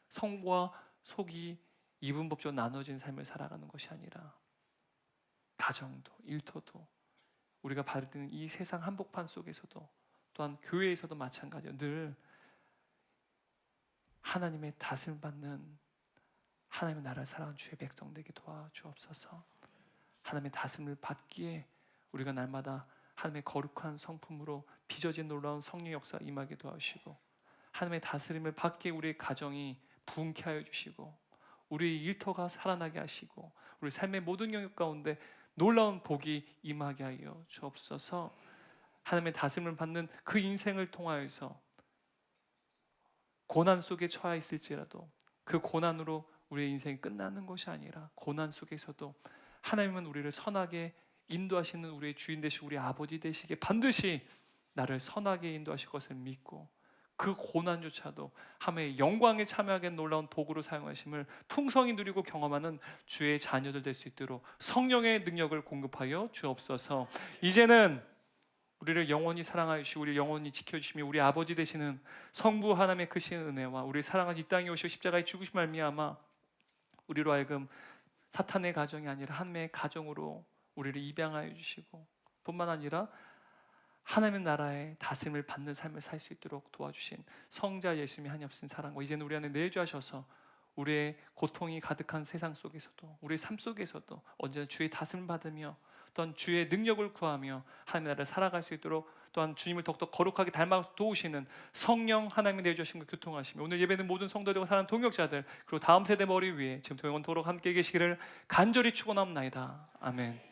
성과 속이 이분법적으로 나눠진 삶을 살아가는 것이 아니라 가정도 일터도 우리가 받는 이 세상 한복판 속에서도 또한 교회에서도 마찬가지로 늘 하나님의 다스림 받는 하나님의 나라를 살아가는 주의 백성 되게 도와주옵소서. 하나님의 다스림을 받기에 우리가 날마다 하나님의 거룩한 성품으로 빚어진 놀라운 성령 역사 임하게 도와주시고, 하나님의 다스림을 받기에 우리의 가정이 부흥케 하여 주시고, 우리의 일터가 살아나게 하시고, 우리 삶의 모든 영역 가운데 놀라운 복이 임하게 하여 주옵소서. 하나님의 다스림을 받는 그 인생을 통하여서 고난 속에 처해 있을지라도 그 고난으로 우리의 인생이 끝나는 것이 아니라 고난 속에서도 하나님은 우리를 선하게 인도하시는 우리의 주인 되시고 우리 아버지 되시기에 반드시 나를 선하게 인도하실 것을 믿고, 그 고난조차도 하나님의 영광에 참여하게 놀라운 도구로 사용하심을 풍성히 누리고 경험하는 주의 자녀들 될 수 있도록 성령의 능력을 공급하여 주옵소서. 이제는 우리를 영원히 사랑하여 주시고 우리를 영원히 지켜주시며 우리 아버지 되시는 성부 하나님의 크신 은혜와 우리 사랑하신 이 땅에 오시고 십자가에 죽으신 말미암아 우리로 하여금 사탄의 가정이 아니라 하나님의 가정으로 우리를 입양하여 주시고 뿐만 아니라 하나님의 나라의 다스림을 받는 삶을 살 수 있도록 도와주신 성자 예수님의 한없인 사랑과 이제는 우리 안에 내주하셔서 우리의 고통이 가득한 세상 속에서도 우리의 삶 속에서도 언제나 주의 다스림을 받으며 또한 주의 능력을 구하며 하나님의 나라를 살아갈 수 있도록 또한 주님을 더욱더 거룩하게 닮아 도우시는 성령 하나님이 내주신 것 교통하시며 오늘 예배는 모든 성도들과 사랑하는 동역자들 그리고 다음 세대 머리 위에 지금부터 영원토록 함께 계시기를 간절히 축원합나이다. 아멘.